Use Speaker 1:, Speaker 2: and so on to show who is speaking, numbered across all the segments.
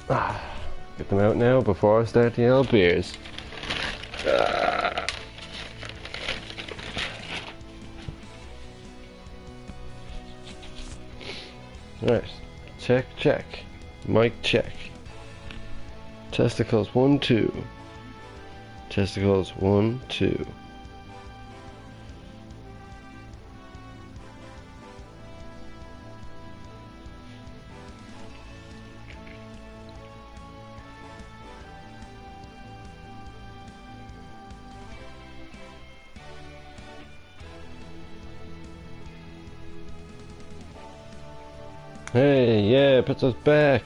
Speaker 1: Get them out now before I start the old beers. Right, check, check. Mic check. Testicles 1, 2. Testicles 1, 2. Hey, yeah, Petso's back.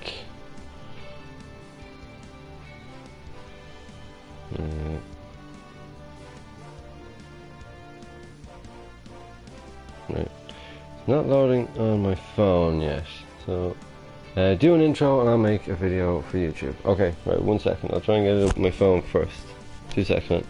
Speaker 1: Right. It's not loading on my phone yet, so do an intro and I'll make a video for YouTube. Okay, right, 1 second. I'll try and get it up on my phone first. 2 seconds.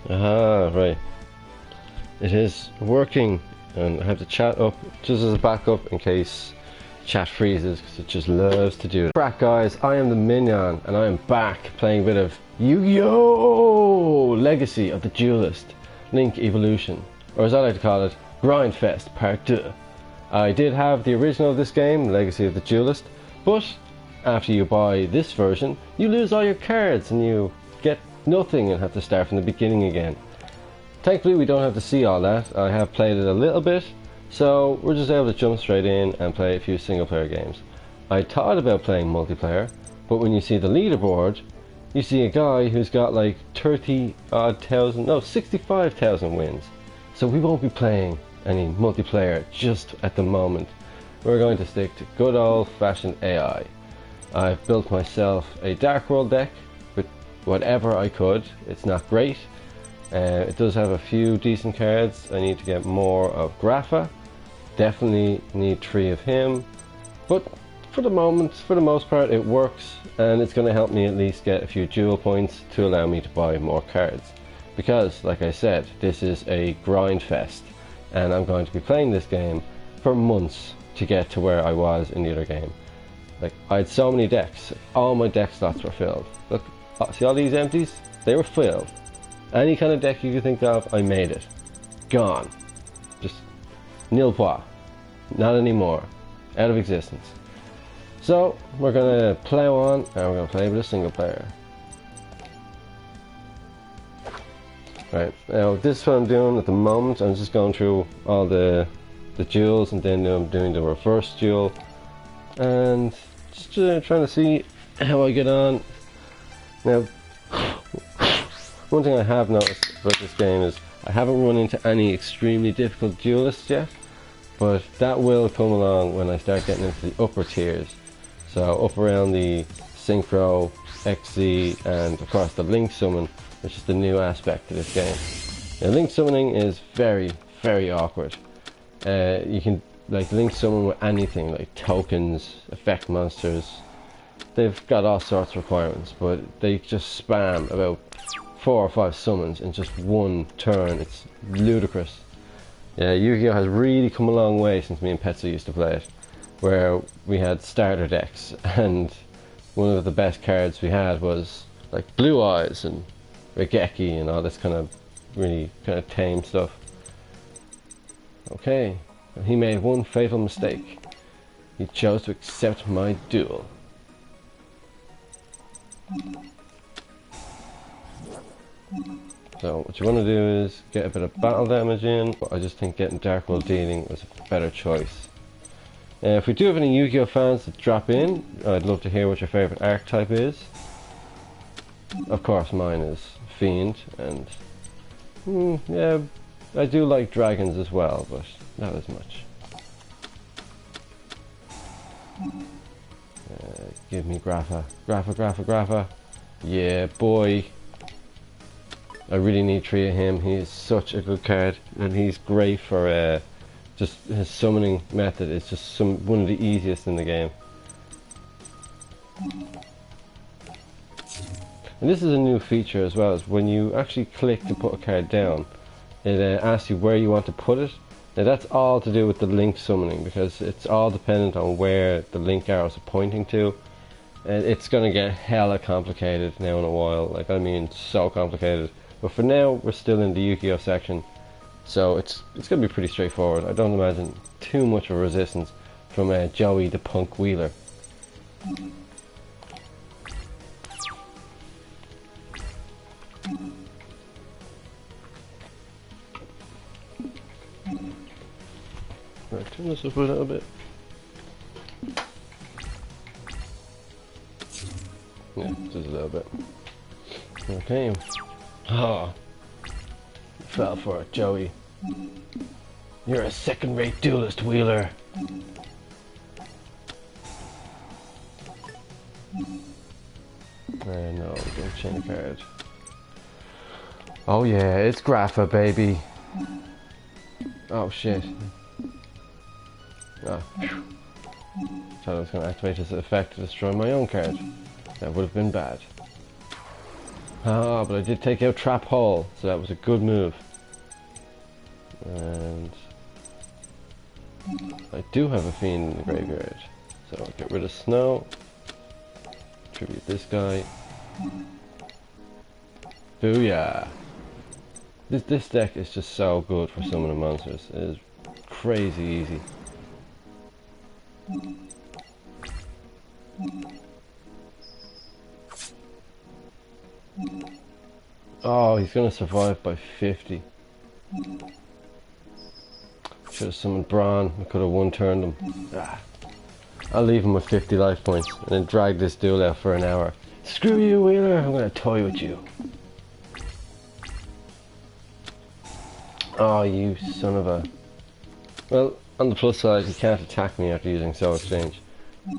Speaker 1: Aha, right. It is working, and I have the chat up just as a backup in case chat freezes, because it just loves to do it. Craic, guys, I am the Minyon, and I am back playing a bit of Yu-Gi-Oh! Legacy of the Duelist, Link Evolution, or as I like to call it, Grindfest Part 2. I did have the original of this game, Legacy of the Duelist, but after you buy this version, you lose all your cards and you get nothing and have to start from the beginning again. Thankfully we don't have to see all that. I have played it a little bit, so we're just able to jump straight in and play a few single player games. I thought about playing multiplayer, but when you see the leaderboard, you see a guy who's got like 65,000 wins. So we won't be playing any multiplayer just at the moment. We're going to stick to good old fashioned AI. I've built myself a Dark World deck with whatever I could. It's not great. It does have a few decent cards. I need to get more of Grapha. Definitely need 3 of him. But for the moment, for the most part, it works, and it's going to help me at least get a few duel points to allow me to buy more cards. Because, like I said, this is a grind fest, and I'm going to be playing this game for months to get to where I was in the other game. Like, I had so many decks. All my deck slots were filled. Look, see all these empties? They were filled. Any kind of deck you could think of, I made it. Gone. Just nil pois. Not anymore. Out of existence. So, we're going to plow on, and we're going to play with a single player. Right, now this is what I'm doing at the moment. I'm just going through all the duels, and then I'm doing the reverse duel. And just trying to see how I get on. Now, one thing I have noticed about this game is I haven't run into any extremely difficult duelists yet, but that will come along when I start getting into the upper tiers. So up around the Synchro, XZ, and of course the Link Summon, which is the new aspect to this game. Now, Link Summoning is very, very awkward. You can like Link Summon with anything, like tokens, effect monsters. They've got all sorts of requirements, but they just spam about 4 or 5 summons in just one turn. It's ludicrous. Yeah, Yu-Gi-Oh! Has really come a long way since me and Petso used to play it, where we had starter decks, and one of the best cards we had was like Blue Eyes and Regeki and all this kind of really kind of tame stuff. Okay, He made one fatal mistake. He chose to accept my duel. So what you want to do is get a bit of battle damage in, but I just think getting Dark World Dealing was a better choice. If we do have any Yu-Gi-Oh fans that drop in, I'd love to hear what your favourite archetype is. Of course mine is Fiend, and yeah, I do like dragons as well, but not as much. Give me Grapha. Grapha. Yeah, boy. I really need 3 of him. He is such a good card, and he's great for just his summoning method is just one of the easiest in the game. And this is a new feature as well, is when you actually click to put a card down, it asks you where you want to put it. Now that's all to do with the link summoning, because it's all dependent on where the link arrows are pointing to. And it's going to get hella complicated now in a while, like I mean so complicated. But for now we're still in the Yu-Gi-Oh section, so it's going to be pretty straightforward. I don't imagine too much of a resistance from Joey the Punk Wheeler. Right, turn this up a little bit. Yeah, just a little bit. Okay. Oh, you fell for it, Joey. You're a second-rate duelist, Wheeler. No, we don't chain a card. Oh yeah, it's Grapha, baby. Oh shit. Ah. Thought I was going to activate this effect to destroy my own card. That would have been bad. Ah, but I did take out Trap Hole, so that was a good move. And I do have a Fiend in the graveyard, so I'll get rid of Snow. Tribute this guy. Booyah! This deck is just so good for summoning monsters. It is crazy easy. Oh, he's gonna survive by 50. Should have summoned Brawn. I could have one-turned him. Ah. I'll leave him with 50 life points and then drag this duel out for an hour. Screw you, Wheeler! I'm gonna toy with you. Oh, you son of a... Well, on the plus side, he can't attack me after using Soul Exchange.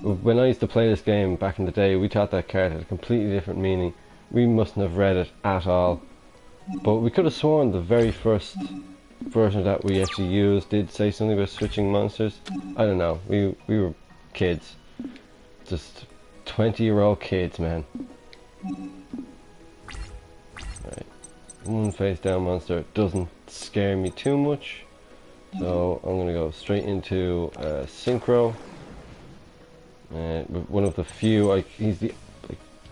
Speaker 1: When I used to play this game back in the day, we thought that card had a completely different meaning. We mustn't have read it at all. But we could have sworn the very first version that we actually used did say something about switching monsters. I don't know. We were kids. Just 20-year-old kids, man. Right. One face down monster doesn't scare me too much. So I'm going to go straight into Synchro. One of the few, I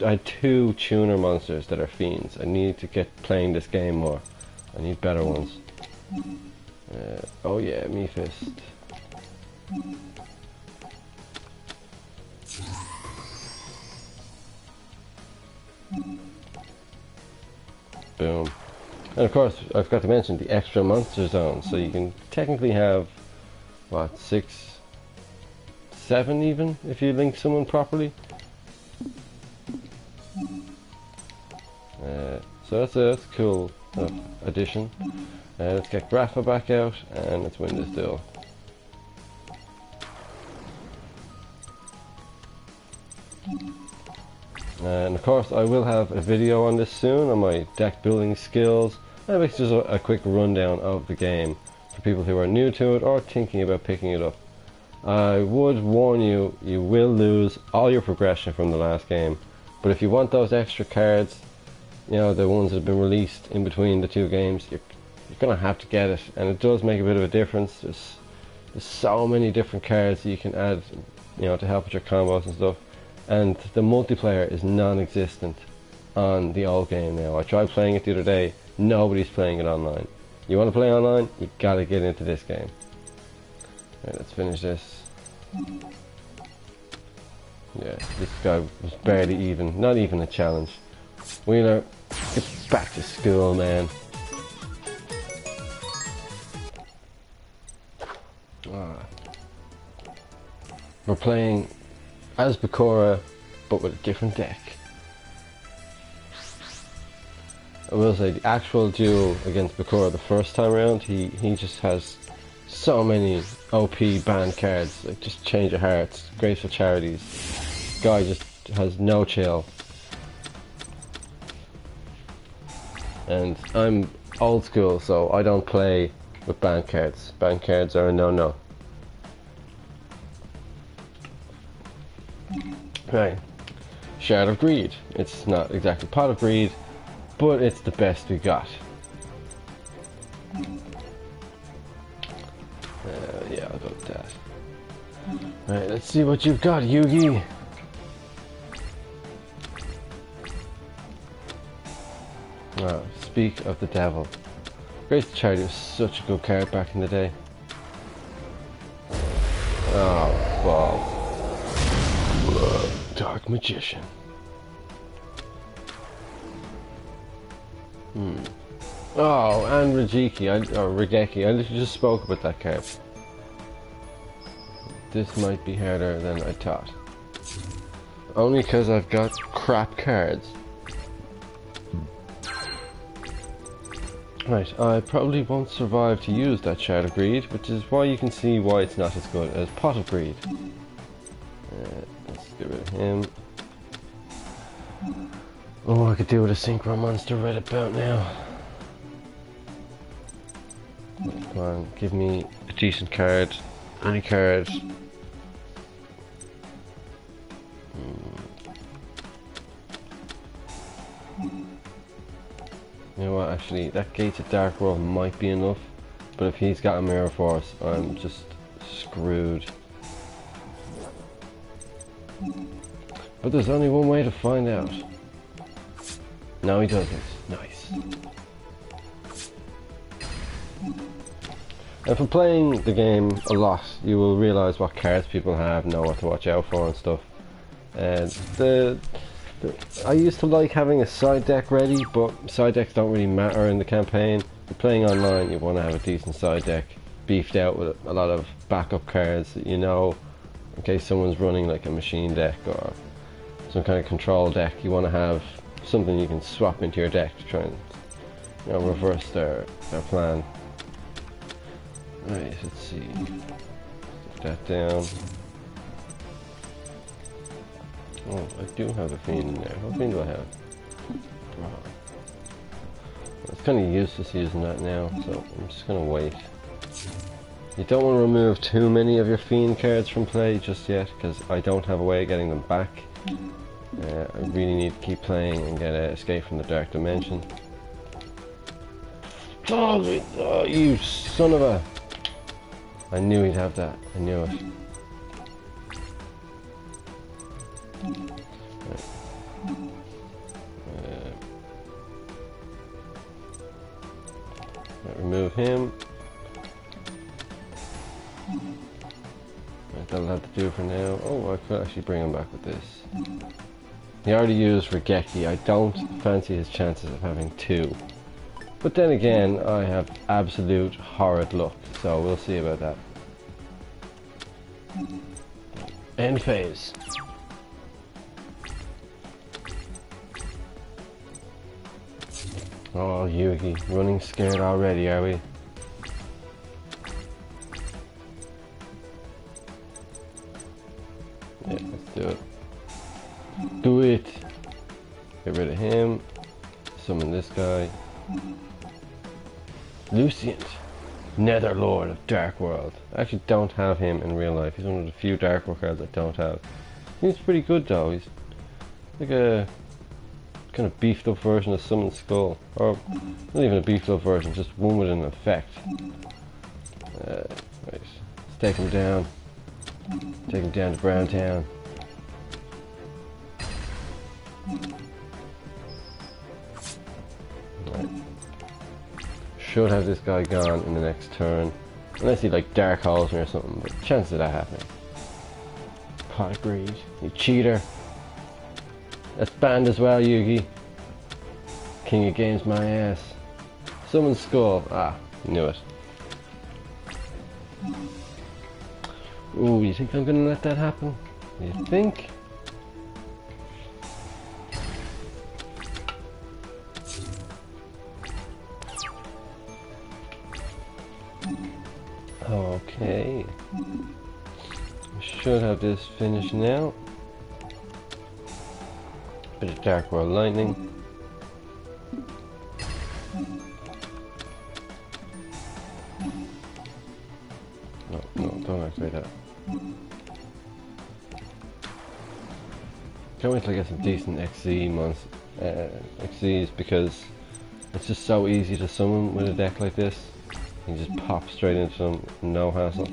Speaker 1: had 2 tuner monsters that are fiends. I need to get playing this game more. I need better ones. Oh yeah, me fist. Boom. And of course, I forgot to mention the extra monster zones. So you can technically have, what, 6, 7 even, if you link someone properly. So that's a cool addition. Let's get Grapha back out and let's win this duel. And of course I will have a video on this soon on my deck building skills. And basically just a quick rundown of the game for people who are new to it or thinking about picking it up. I would warn you, you will lose all your progression from the last game. But if you want those extra cards, you know, the ones that have been released in between the 2 games, you're gonna have to get it, and it does make a bit of a difference. There's so many different cards that you can add, you know, to help with your combos and stuff. And the multiplayer is non-existent on the old game now. I tried playing it the other day. Nobody's playing it online. You want to play online? You gotta get into this game. Alright, let's finish this. Yeah, this guy was barely even, not even a challenge. Wheeler, get back to school, man. We're playing as Bakura, but with a different deck. I will say, the actual duel against Bakura the first time around, he just has so many OP banned cards, like just Change of Hearts, Graceful Charities. Guy just has no chill. And I'm old school, so I don't play with banned cards. Banned cards are a no-no. Right, Shard of Greed. It's not exactly Pot of Greed, but it's the best we got. Yeah, I'll go with that. Right, let's see what you've got, Yugi. Oh, speak of the devil. Grace the Charity was such a good card back in the day. Oh, balls. Dark Magician. Oh, and Regeki, or Regeki. I literally just spoke about that card. This might be harder than I thought. Only because I've got crap cards. Right, I probably won't survive to use that Shard of Greed, which is why you can see why it's not as good as Pot of Greed. Let's get rid of him. Oh, I could do with a Synchro Monster right about now. Come on, give me a decent card. Any card. You know what, actually, that Gates of Dark World might be enough, but if he's got a Mirror Force, I'm just screwed. But there's only one way to find out. No, he doesn't. Nice. And from playing the game a lot, you will realise what cards people have, know what to watch out for and stuff. And I used to like having a side deck ready, but side decks don't really matter in the campaign. If you're playing online, you want to have a decent side deck, beefed out with a lot of backup cards that you know, in case someone's running like a machine deck or some kind of control deck. You want to have something you can swap into your deck to try and, you know, reverse their plan. Right, let's see. Put that down. Oh, I do have a Fiend in there. What Fiend do I have? Oh. It's kind of useless using that now, so I'm just going to wait. You don't want to remove too many of your Fiend cards from play just yet, because I don't have a way of getting them back. I really need to keep playing and get Escape from the Dark Dimension. Oh, you son of a... I knew he'd have that. I knew it. Remove him. That'll have to do for now. Oh, I could actually bring him back with this. He already used Regeki. I don't fancy his chances of having two. But then again, I have absolute horrid luck, so we'll see about that. End phase. Oh, Yugi, running scared already, are we? Yeah, let's do it. Do it! Get rid of him. Summon this guy. Luciant, Netherlord of Dark World. I actually don't have him in real life. He's one of the few Dark World cards I don't have. He's pretty good though. He's like a kind of beefed up version of Summon Skull. Or not even a beefed up version, just one with an effect. Right, let's take him down. Take him down to Brown Town. Right. Should have this guy gone in the next turn. Unless he like dark holes me or something, but chances of that happening. Pot of greed, you cheater. That's banned as well, Yugi. King of games, my ass. Someone's skull. Ah, knew it. Ooh, you think I'm gonna let that happen? You think? Okay. We should have this finished now. Bit of Dark World Lightning. No, don't activate that. Can't wait till I get some decent XCs because it's just so easy to summon with a deck like this. You can just pop straight into them, no hassle.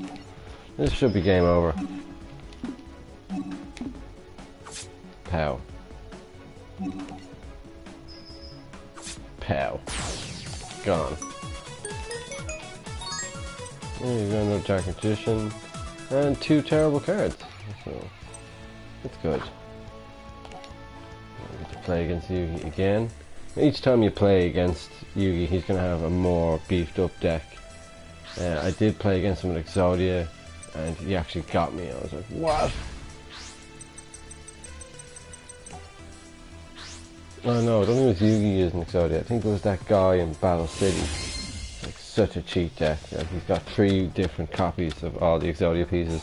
Speaker 1: This should be game over. Pow. Pow. Gone. There you go, another Dark Magician. And 2 terrible cards. So, that's good. I get to play against Yugi again. Each time you play against Yugi, he's going to have a more beefed up deck. I did play against him with Exodia, and he actually got me. I was like, what? Oh no, I don't think it was Yugi using Exodia. I think it was that guy in Battle City. Like such a cheat deck. Like, he's got 3 different copies of all the Exodia pieces.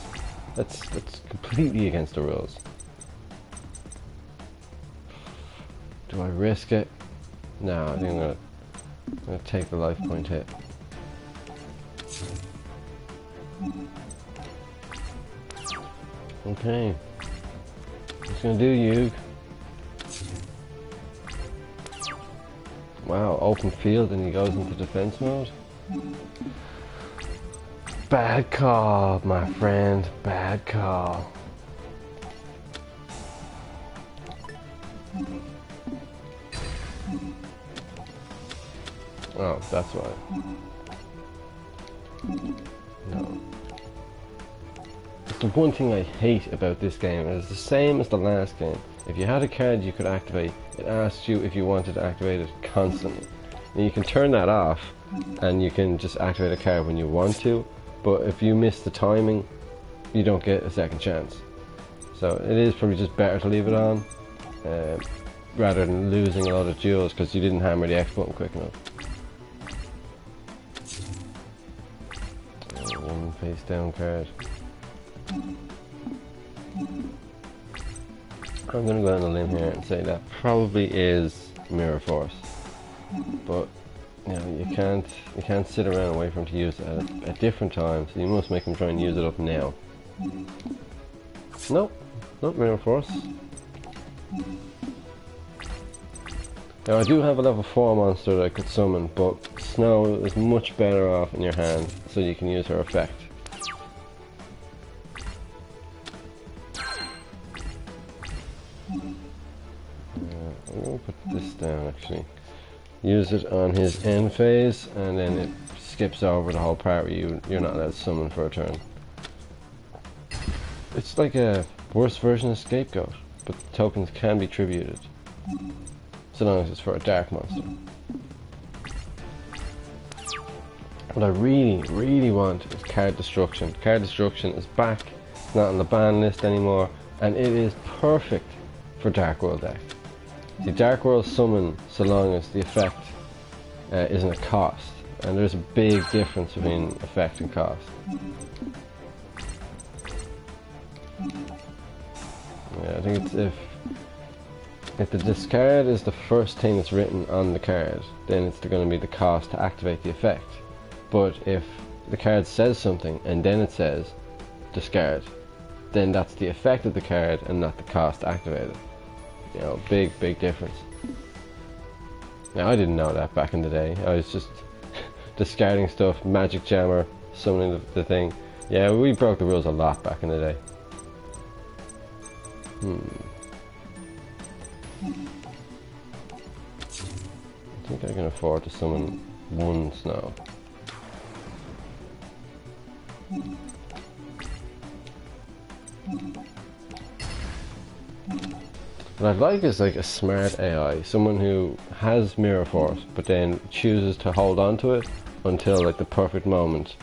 Speaker 1: That's completely against the rules. Do I risk it? No, I think I'm gonna take the life point hit. Okay. What's gonna do, Yug? Wow, open field and he goes into defense mode? Bad call, my friend. Bad call. Oh, that's why. No. The one thing I hate about this game is the same as the last game. If you had a card you could activate, it asks you if you wanted to activate it constantly. And you can turn that off and you can just activate a card when you want to, but if you miss the timing, you don't get a second chance. So it is probably just better to leave it on rather than losing a lot of duels because you didn't hammer the X button quick enough. One face down card. I'm gonna go on a limb here and say that probably is Mirror Force, but you know you can't sit around and wait for him to use it at different times. So you must make him try and use it up now. Nope, not Mirror Force. Now I do have a level 4 monster that I could summon, but Snow is much better off in your hand, so you can use her effect. I'm going to put this down actually. Use it on his end phase, and then it skips over the whole part where you're not allowed to summon for a turn. It's like a worse version of Scapegoat, but the tokens can be tributed. So long as it's for a dark monster. What I really want is Card Destruction. Card Destruction is back, it's not on the ban list anymore, and it is perfect for Dark World deck. The Dark World summon so long as the effect isn't a cost, and there's a big difference between effect and cost. Yeah, I think it's if the discard is the first thing that's written on the card, then it's going to be the cost to activate the effect. But if the card says something and then it says discard, then that's the effect of the card and not the cost to activate it. You know, big difference. Now I didn't know that back in the day. I was just discarding stuff, magic jammer, summoning the thing. Yeah, we broke the rules a lot back in the day. I think I can afford to summon one Snow. What I'd like is like a smart AI, someone who has Mirror Force, but then chooses to hold on to it until like the perfect moment,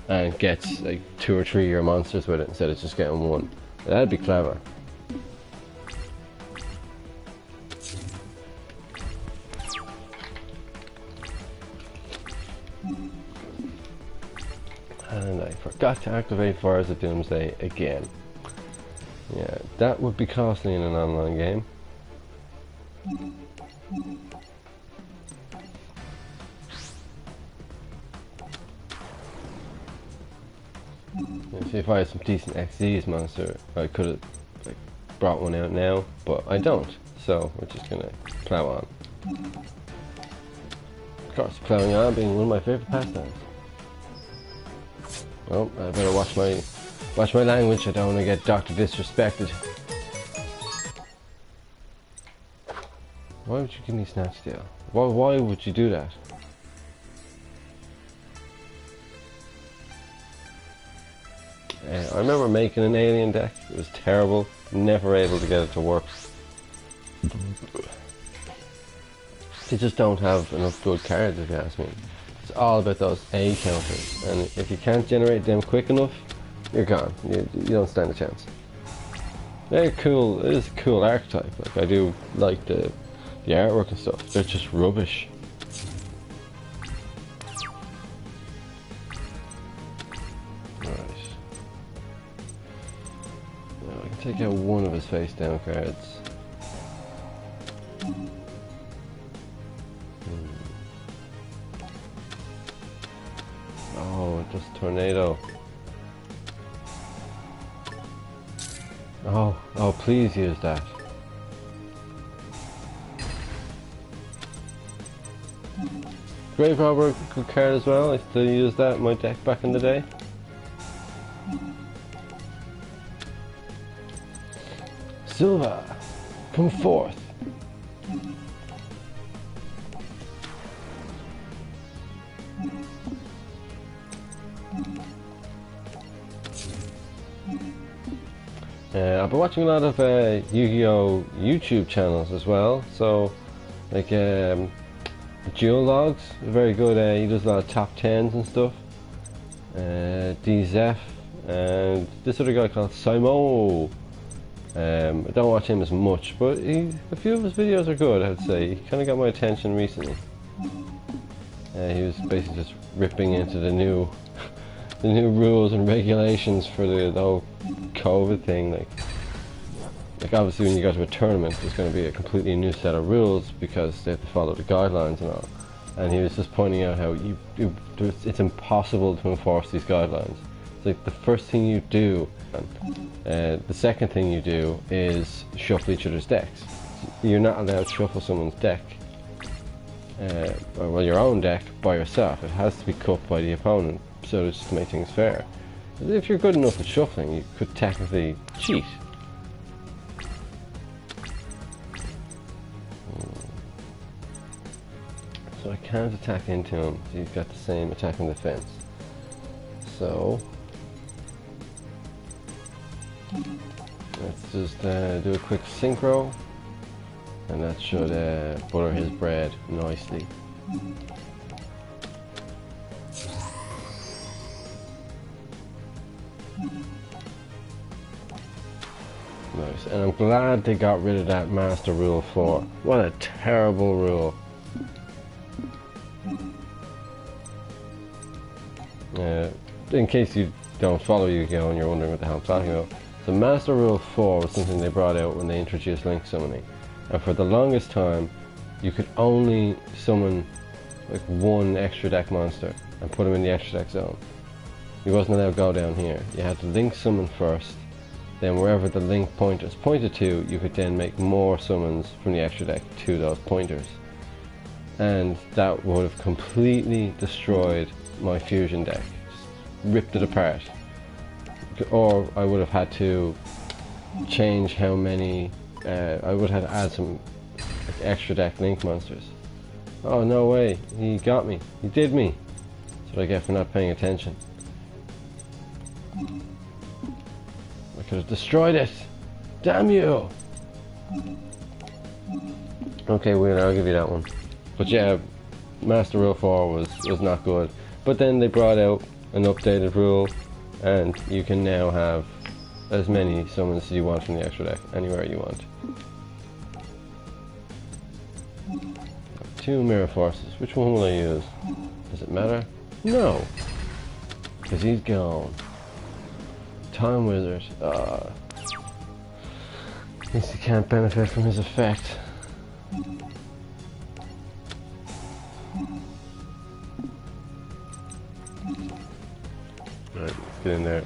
Speaker 1: and gets like 2 or 3 year monsters with it instead of just getting one. That'd be clever. And I forgot to activate Fires of Doomsday again. Yeah, that would be costly in an online game. See, if I had some decent XD's monster, I could have like brought one out now, but I don't. So we're just gonna plow on. Of course, plowing on being one of my favorite pastimes. Oh, I better watch my language. I don't want to get Dr. Disrespected. Why would you give me Snatch Steal? Why would you do that? I remember making an alien deck. It was terrible. Never able to get it to work. They just don't have enough good cards, if you ask me. It's all about those A counters, and if you can't generate them quick enough, you're gone. You don't stand a chance. They're cool. It is a cool archetype. Like, I do like the artwork and stuff. They're just rubbish. Right. Now I can take out one of his face down cards. Oh, just tornado. Oh, please use that. Grave Robber, good card as well. I still used that in my deck back in the day. Silva, come forth. I've been watching a lot of Yu-Gi-Oh! YouTube channels as well, so like Geologs, very good. He does a lot of top 10s and stuff. DZF, and this other guy called Simo. I don't watch him as much, but a few of his videos are good, I'd say. He kind of got my attention recently. He was basically just ripping into the new rules and regulations for the whole COVID thing. Like obviously when you go to a tournament, there's going to be a completely new set of rules because they have to follow the guidelines and all. And he was just pointing out how it's impossible to enforce these guidelines. It's like the first thing you do, the second thing you do is shuffle each other's decks. You're not allowed to shuffle someone's deck, or well, your own deck by yourself. It has to be cut by the opponent, so just to make things fair. If you're good enough at shuffling, you could technically cheat. So I can't attack into him. He's got the same attack and defense. So let's just do a quick synchro, and that should butter his bread nicely. Nice, and I'm glad they got rid of that Master Rule 4. What a terrible rule. In case you don't follow Yu-Gi-Oh! And you're wondering what the hell I'm talking about, the Master Rule 4 was something they brought out when they introduced Link Summoning. And for the longest time, you could only summon like one extra deck monster and put him in the extra deck zone. You wasn't allowed to go down here. You had to Link Summon first, then wherever the Link pointers pointed to, you could then make more summons from the extra deck to those pointers. And that would have completely destroyed my fusion deck. Just ripped it apart. Or I would have had to change how many, I would have had to add some extra deck Link monsters. Oh no way, he got me, he did me. That's what I get for not paying attention. I could have destroyed it. Damn you. Okay, Wheeler, I'll give you that one. But yeah, Master Rule 4 was not good. But then they brought out an updated rule, and you can now have as many summons as you want from the extra deck, anywhere you want. 2 Mirror Forces. Which one will I use? Does it matter? No! Because he's gone. Time Wizard. At least he can't benefit from his effect. Right, let's get in there.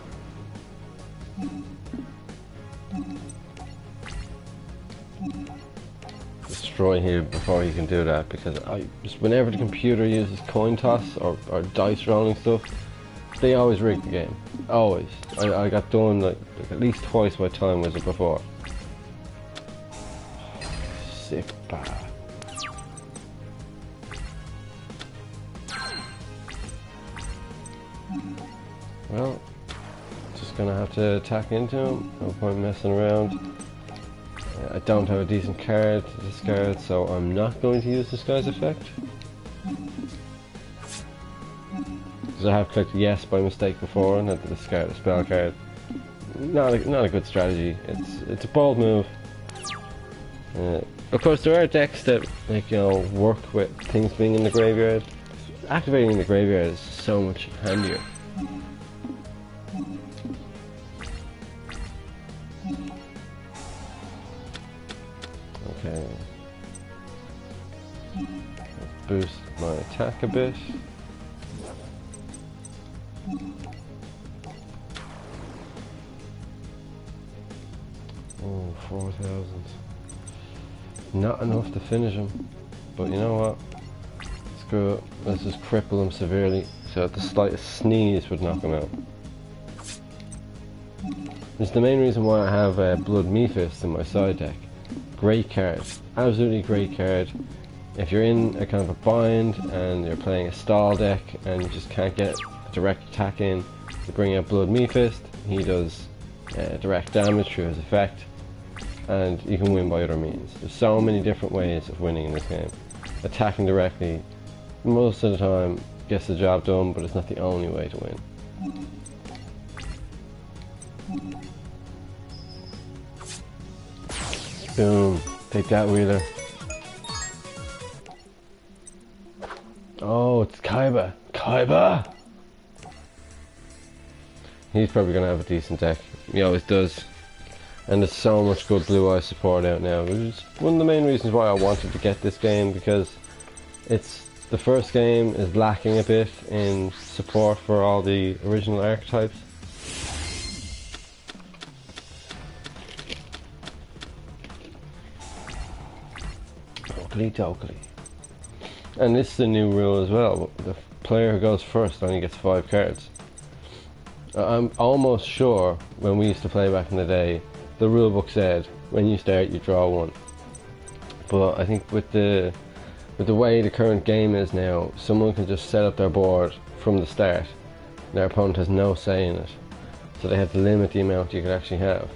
Speaker 1: Destroy him before he can do that, because just whenever the computer uses coin toss or dice rolling stuff, they always rig the game. Always. I got done like at least twice by Time Wizard before. Sick bad. Well, just gonna have to attack into him. No point messing around. I don't have a decent card to discard, so I'm not going to use Disguise Effect. Because I have clicked yes by mistake before and had to discard a spell card. Not a good strategy. It's a bold move. Of course, there are decks that work with things being in the graveyard. Activating in the graveyard is so much handier. Okay. Let's boost my attack a bit. Oh, 4,000. Not enough to finish him. But you know what? Screw it. Let's just cripple him severely so that the slightest sneeze would knock him out. It's the main reason why I have Blood Mephist in my side deck. Great card. Absolutely great card. If you're in a kind of a bind and you're playing a stall deck and you just can't get a direct attack in, you bring out Blood Mephist. He does direct damage through his effect, and you can win by other means. There's so many different ways of winning in this game. Attacking directly, most of the time, gets the job done, but it's not the only way to win. Boom. Take that, Wheeler. Oh, it's Kaiba. Kaiba! He's probably going to have a decent deck. He always does. And there's so much good Blue Eye support out now. Which is one of the main reasons why I wanted to get this game, because the first game is lacking a bit in support for all the original archetypes. Oakley dokley. And this is a new rule as well. The player who goes first only gets 5 cards. I'm almost sure when we used to play back in the day, the rulebook said when you start you draw 1. But I think with the way the current game is now, someone can just set up their board from the start. Their opponent has no say in it, so they have to limit the amount you can actually have.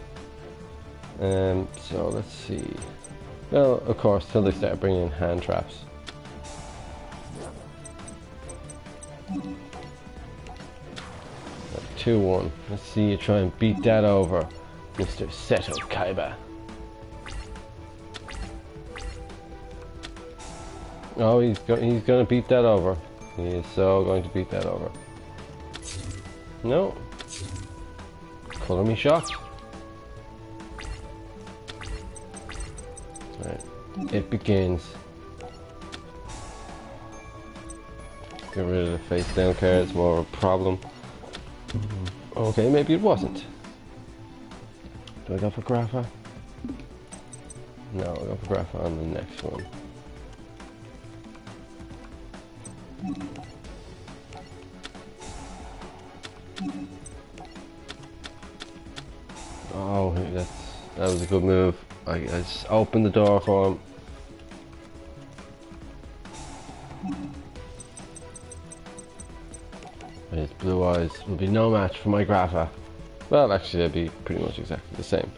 Speaker 1: So let's see. Well, of course, till they start bringing in hand traps. Like 2-1. Let's see you try and beat that over, Mr. Seto Kaiba. Oh, he's going to beat that over. He is so going to beat that over. No. Colour me shocked. Right. It begins. Get rid of the face down card, it's more of a problem. Okay, maybe it wasn't. Do I go for Grapha? No, I'll go for Grapha on the next one. Oh, that was a good move. I just opened the door for him. His blue eyes will be no match for my Grapha. Well, actually, they'd be pretty much exactly the same.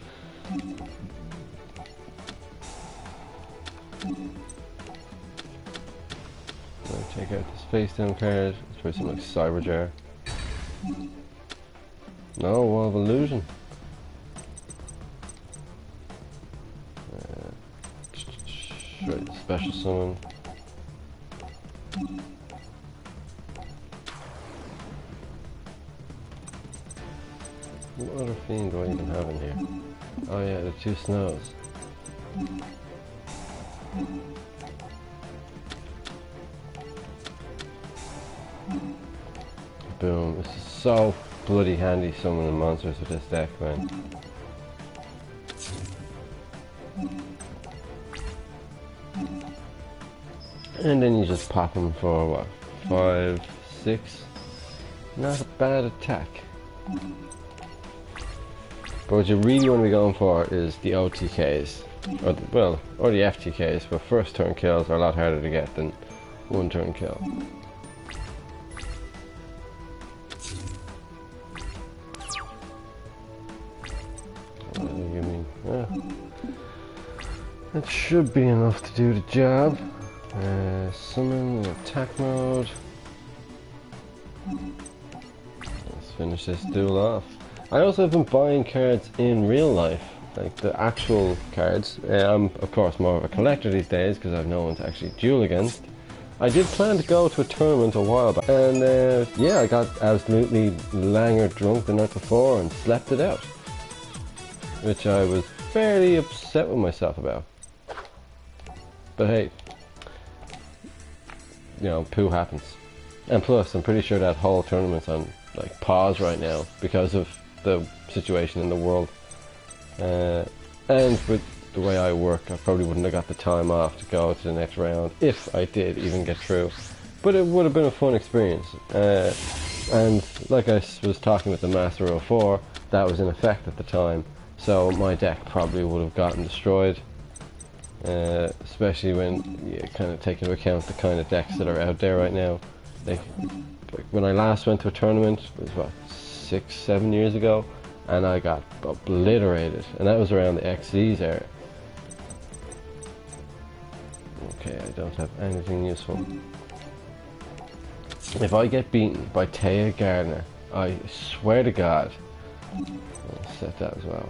Speaker 1: Take out this face down card. Let's try something like Cyberjar. No, Wall of Illusion. Right, special summon. What other fiend do I even have in here? Oh yeah, the 2 snows. Boom. This is so bloody handy summoning monsters with this deck, man. And then you just pop them for what? 5, 6? Not a bad attack. But what you really want to be going for is the OTKs. Or the FTKs, but first turn kills are a lot harder to get than 1 turn kill. That should be enough to do the job. Summon, attack mode. Let's finish this duel off. I also have been buying cards in real life, like the actual cards. I'm of course more of a collector these days because I've no one to actually duel against. I did plan to go to a tournament a while back, and yeah, I got absolutely langer drunk the night before and slept it out, which I was fairly upset with myself about. But hey, you know, poo happens. And plus, I'm pretty sure that whole tournament's on like pause right now because of the situation in the world. And with the way I work, I probably wouldn't have got the time off to go to the next round if I did even get through. But it would have been a fun experience. And like I was talking with the Master 04, that was in effect at the time. So my deck probably would have gotten destroyed. Especially when you kind of take into account the kind of decks that are out there right now. Like when I last went to a tournament, it was what, 6, 7 years ago, and I got obliterated, and that was around the XZ's era. Okay, I don't have anything useful. If I get beaten by Taya Gardner, I swear to God, I'll set that as well.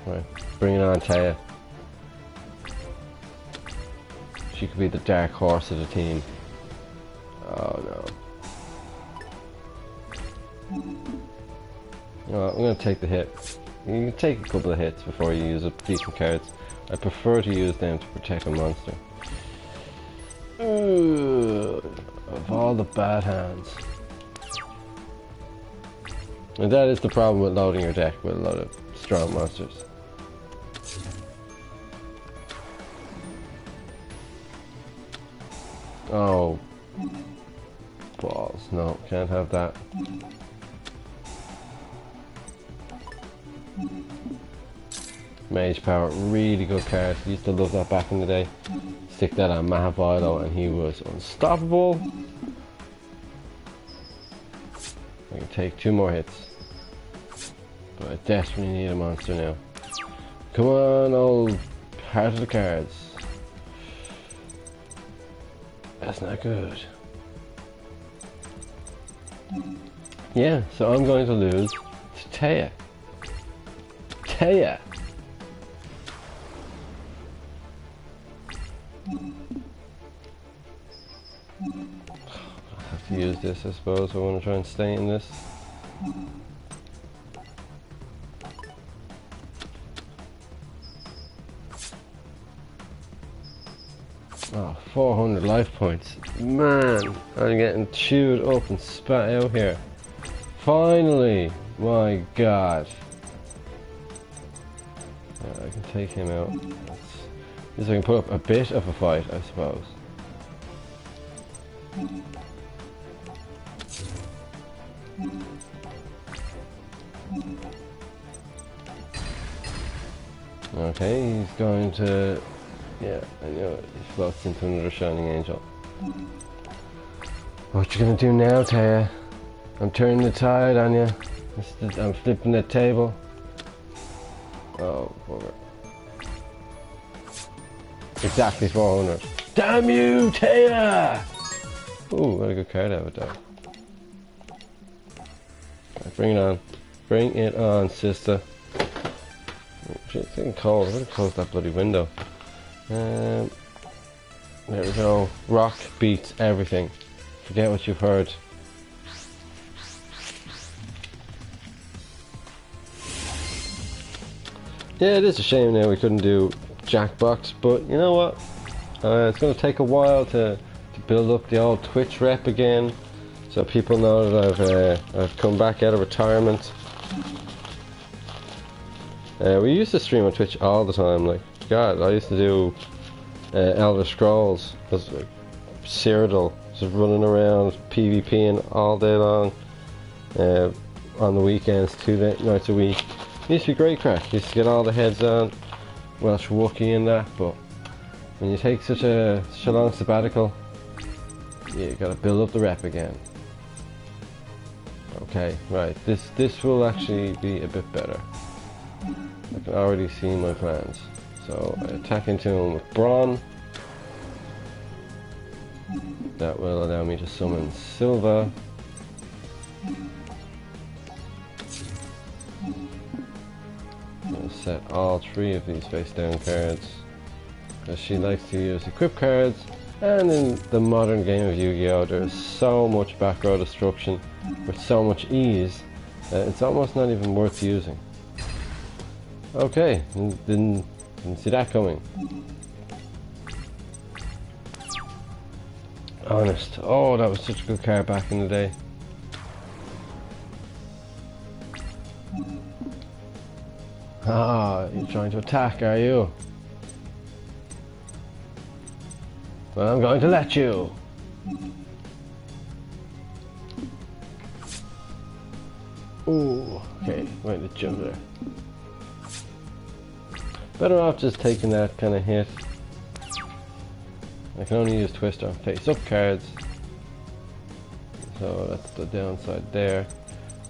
Speaker 1: Right, bring it on, Taya. She could be the dark horse of the team. Oh no. No, I'm going to take the hit. You can take a couple of hits before you use up decent cards. I prefer to use them to protect a monster. Of all the bad hands. And that is the problem with loading your deck with a lot of strong monsters. Oh, balls. No, can't have that. Mage Power, really good card. Used to love that back in the day. Stick that on Mahavilo and he was unstoppable. I can take 2 more hits. But I desperately need a monster now. Come on, old heart of the cards. That's not good. Yeah, so I'm going to lose to Taya. Taya! I have to use this, I suppose. I want to try and stay in this. Oh, 400 life points. Man, I'm getting chewed up and spat out here. Finally! My God. Yeah, I can take him out. At least I can put up a bit of a fight, I suppose. Okay, he's going to... Yeah, I know it. He floats into another Shining Angel. What you gonna do now, Taya? I'm turning the tide on you. I'm flipping the table. Oh, bugger. Exactly 400. Damn you, Taya! Ooh, got a good card out of it though. Right, bring it on. Bring it on, sister. Oh, shit, it's getting cold. I'm gonna close that bloody window. There we go. Rock beats everything. Forget what you've heard. Yeah, it is a shame now we couldn't do Jackbox, but you know what? It's going to take a while to build up the old Twitch rep again, so people know that I've come back out of retirement. We used to stream on Twitch all the time. Like, God, I used to do Elder Scrolls, just like Cyrodiil, just running around PvPing all day long. On the weekends, 2 nights a week. It used to be great crack. Used to get all the heads on, Welsh Wookie and that. But when you take such a long sabbatical, you gotta build up the rep again. Okay, right. This will actually be a bit better. I can already see my plans. So I attack into him with Brawn. That will allow me to summon Silva. Set all 3 of these face down cards, because she likes to use equip cards, and in the modern game of Yu-Gi-Oh! There's so much back row destruction with so much ease that it's almost not even worth using. Okay, didn't see that coming. Honest. Oh, that was such a good card back in the day. Ah, you're trying to attack, are you? Well, I'm going to let you. Ooh, okay, wait, the jump there. Better off just taking that kind of hit. I can only use Twister on face-up cards, so that's the downside there.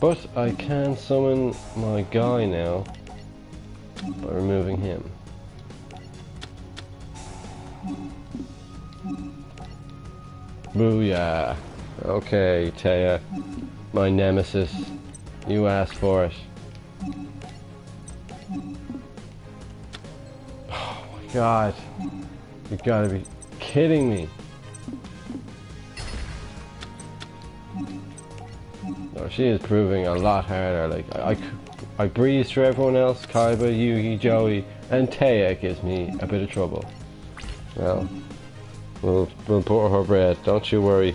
Speaker 1: But I can summon my guy now by removing him. Booyah! Okay, Taya, my nemesis, you asked for it. Oh my god, you gotta be kidding me. No, she is proving a lot harder. Like I breeze through everyone else. Kaiba, Yugi, Joey, and Taya gives me a bit of trouble. Well, we'll butter her bread. Don't you worry.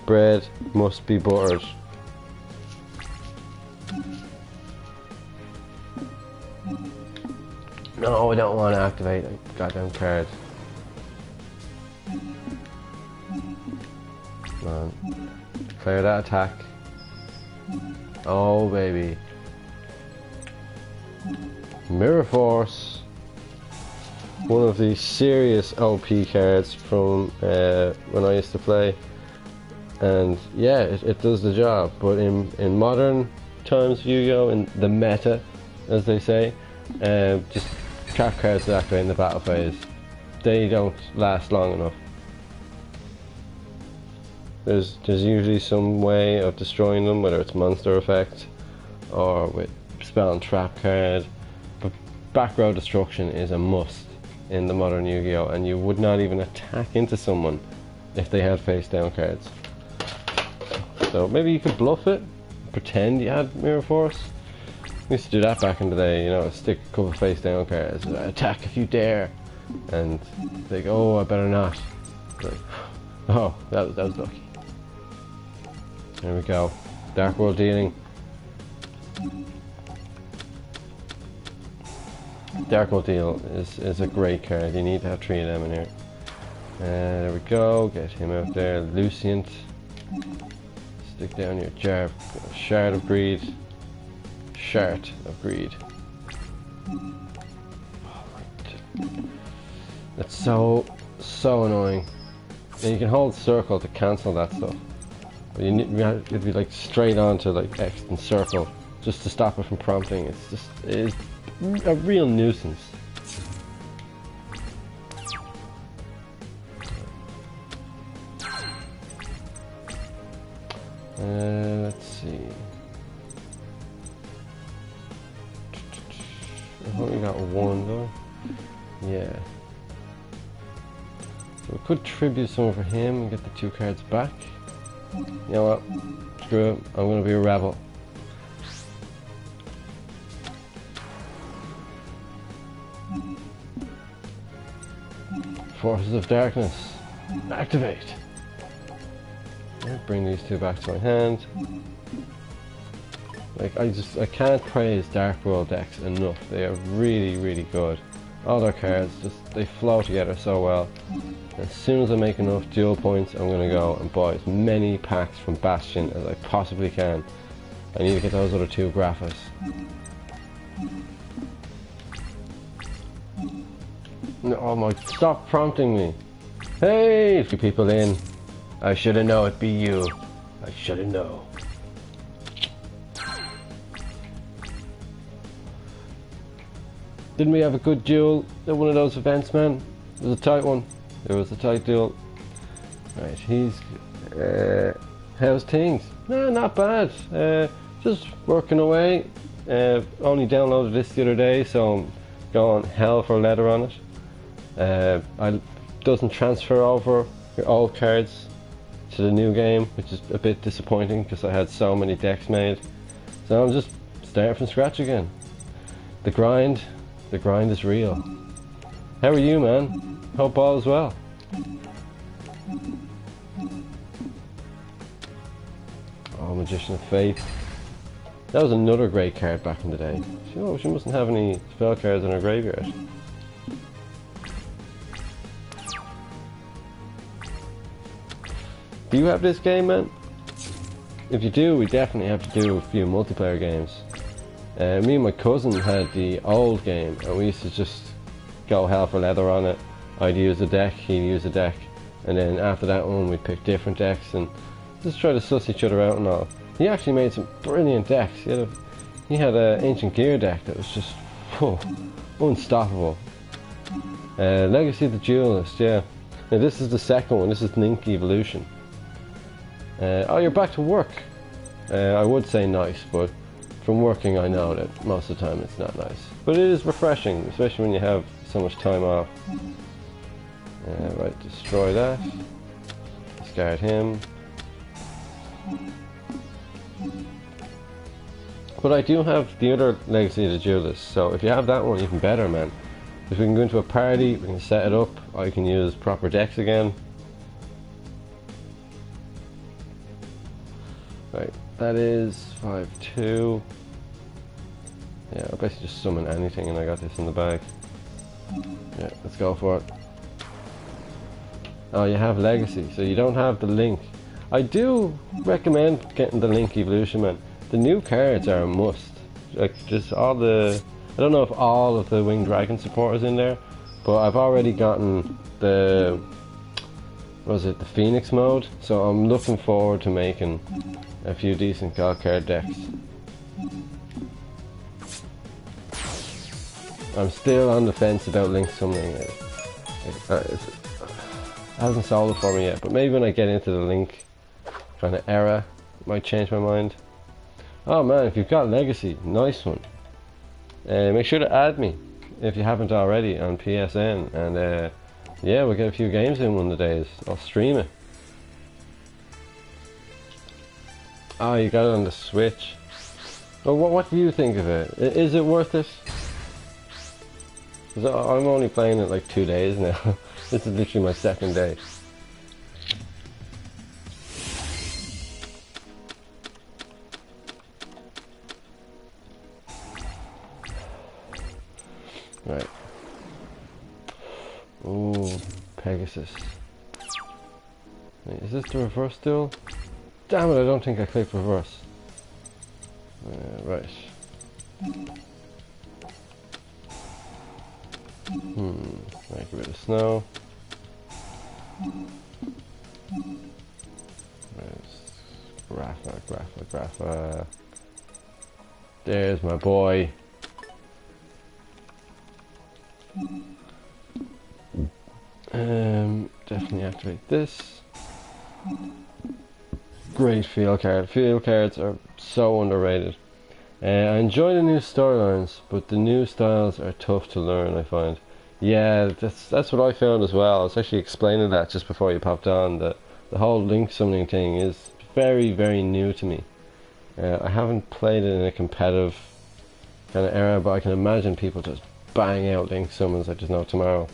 Speaker 1: Bread must be buttered. No, I don't want to activate a goddamn card. Come on. Clear that attack. Oh, baby. Mirror Force. One of the serious OP cards from when I used to play. And yeah, it does the job. But in modern times of Yu-Gi-Oh! In the meta, as they say, just trap cards that activate in the battle phase, they don't last long enough. There's usually some way of destroying them, whether it's monster effect or with spell and trap card. But back row destruction is a must in the modern Yu-Gi-Oh! And you would not even attack into someone if they had face down cards. So maybe you could bluff it, pretend you had Mirror Force. We used to do that back in the day, you know, stick a couple of face down cards, attack if you dare, and they go, oh, I better not. Like, oh, that was lucky. There we go. Dark World Dealing. Dark World Deal is a great card. You need to have 3 of them in here. There we go. Get him out there. Lucient. Stick down your jar. Shard of Greed. Shard of Greed. That's so annoying. And you can hold circle to cancel that stuff. You have to be like straight on to like X and circle just to stop it from prompting. It is a real nuisance. Let's see. I've only got one though. Yeah. So we could tribute some for him and get the 2 cards back. You know what? Screw it. I'm gonna be a rebel. Forces of Darkness. Activate. Yeah, bring these 2 back to my hand. Like I can't praise Dark World decks enough. They are really, really good. All their cards they flow together so well. As soon as I make enough duel points, I'm gonna go and buy as many packs from Bastion as I possibly can. I need to get those other 2 Graphas. No, oh my! Stop prompting me. Hey, a few people in. I shoulda know it'd be you. I shoulda know. Didn't we have a good duel at one of those events, man? It was a tight one. It was a tight duel. Right, he's... how's things? No, not bad. Just working away. Only downloaded this the other day, so I'm going hell for leather on it. It doesn't transfer over your old cards to the new game, which is a bit disappointing because I had so many decks made. So I'm just starting from scratch again. The grind is real. How are you, man? Hope all is well. Oh, Magician of Fate. That was another great card back in the day. She mustn't have any spell cards in her graveyard. Do you have this game, man? If you do, we definitely have to do a few multiplayer games. Me and my cousin had the old game, and we used to just go hell for leather on it. I'd use a deck, he'd use a deck, and then after that one we'd pick different decks and just try to suss each other out and all. He actually made some brilliant decks. He had an Ancient Gear deck that was just unstoppable. Legacy of the Duelist, yeah. Now this is the second one, this is Link Evolution. Oh, you're back to work. I would say nice, but from working I know that most of the time it's not nice. But it is refreshing, especially when you have so much time off. Right, destroy that. Discard him. But I do have the other Legacy of the Duelist, so if you have that one, even better, man. If we can go into a party, we can set it up, I can use proper decks again. Right, that is 5-2. Yeah, I'll basically just summon anything and I got this in the bag. Yeah, let's go for it. Oh, you have Legacy, so you don't have the Link. I do recommend getting the Link Evolution, man. The new cards are a must. Like, just all the... I don't know if all of the Winged Dragon support is in there, but I've already gotten the... what was it? The Phoenix mode, so I'm looking forward to making a few decent god card decks. I'm still on the fence about Link summoning it. It hasn't sold it for me yet, but maybe when I get into the Link kind of era, it might change my mind. Oh man, if you've got Legacy, nice one. Make sure to add me if you haven't already on PSN, and yeah, we'll get a few games in one of the days. I'll stream it. Oh, you got it on the Switch. Well, what do you think of it? Is it worth it? 'Cause I'm only playing it like 2 days now. This is literally my second day. Right. Ooh, Pegasus. Wait, is this the reverse duel? Damn it, I don't think I clicked reverse. Right. Right, get rid of snow. Right, Grapha. There's my boy. Definitely activate this. Great field card. Field cards are so underrated. I enjoy the new storylines, but the new styles are tough to learn, I find. Yeah, that's what I found as well. I was actually explaining that just before you popped on, that the whole link summoning thing is very, very new to me. I haven't played it in a competitive kind of era, but I can imagine people just bang out link summons like there's no tomorrow.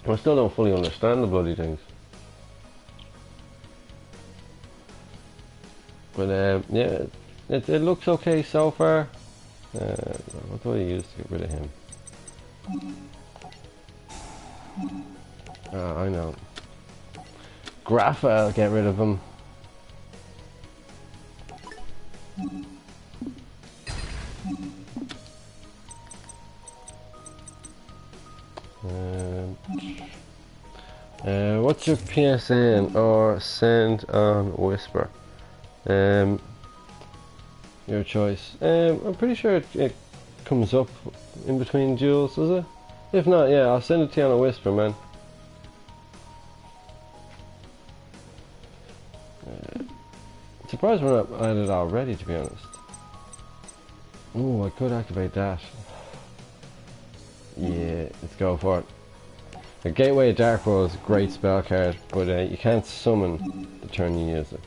Speaker 1: I still don't fully understand the bloody things. But yeah, it looks okay so far. What do I use to get rid of him? I know. Grapha, I'll get rid of him. What's your PSN or send on Whisper? Your choice. I'm pretty sure it comes up in between duels, does it? If not, yeah, I'll send it to you on a Whisper, man. Surprised we're not at it already, to be honest. Ooh, I could activate that. Yeah, let's go for it. The Gateway of Dark World is a great spell card, but you can't summon the turn you use it.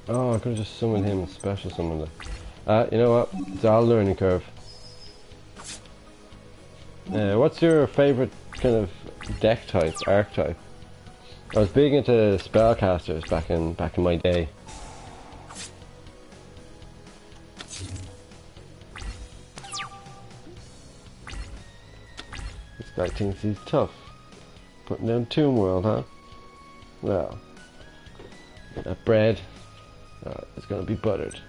Speaker 1: Oh, I could have just summoned him and special summoned it. You know what? It's all learning curve. What's your favourite kind of deck type, archetype? I was big into spellcasters back in my day. This guy thinks he's tough. Putting down Tomb World, huh? Well, that bread. It's gonna be buttered.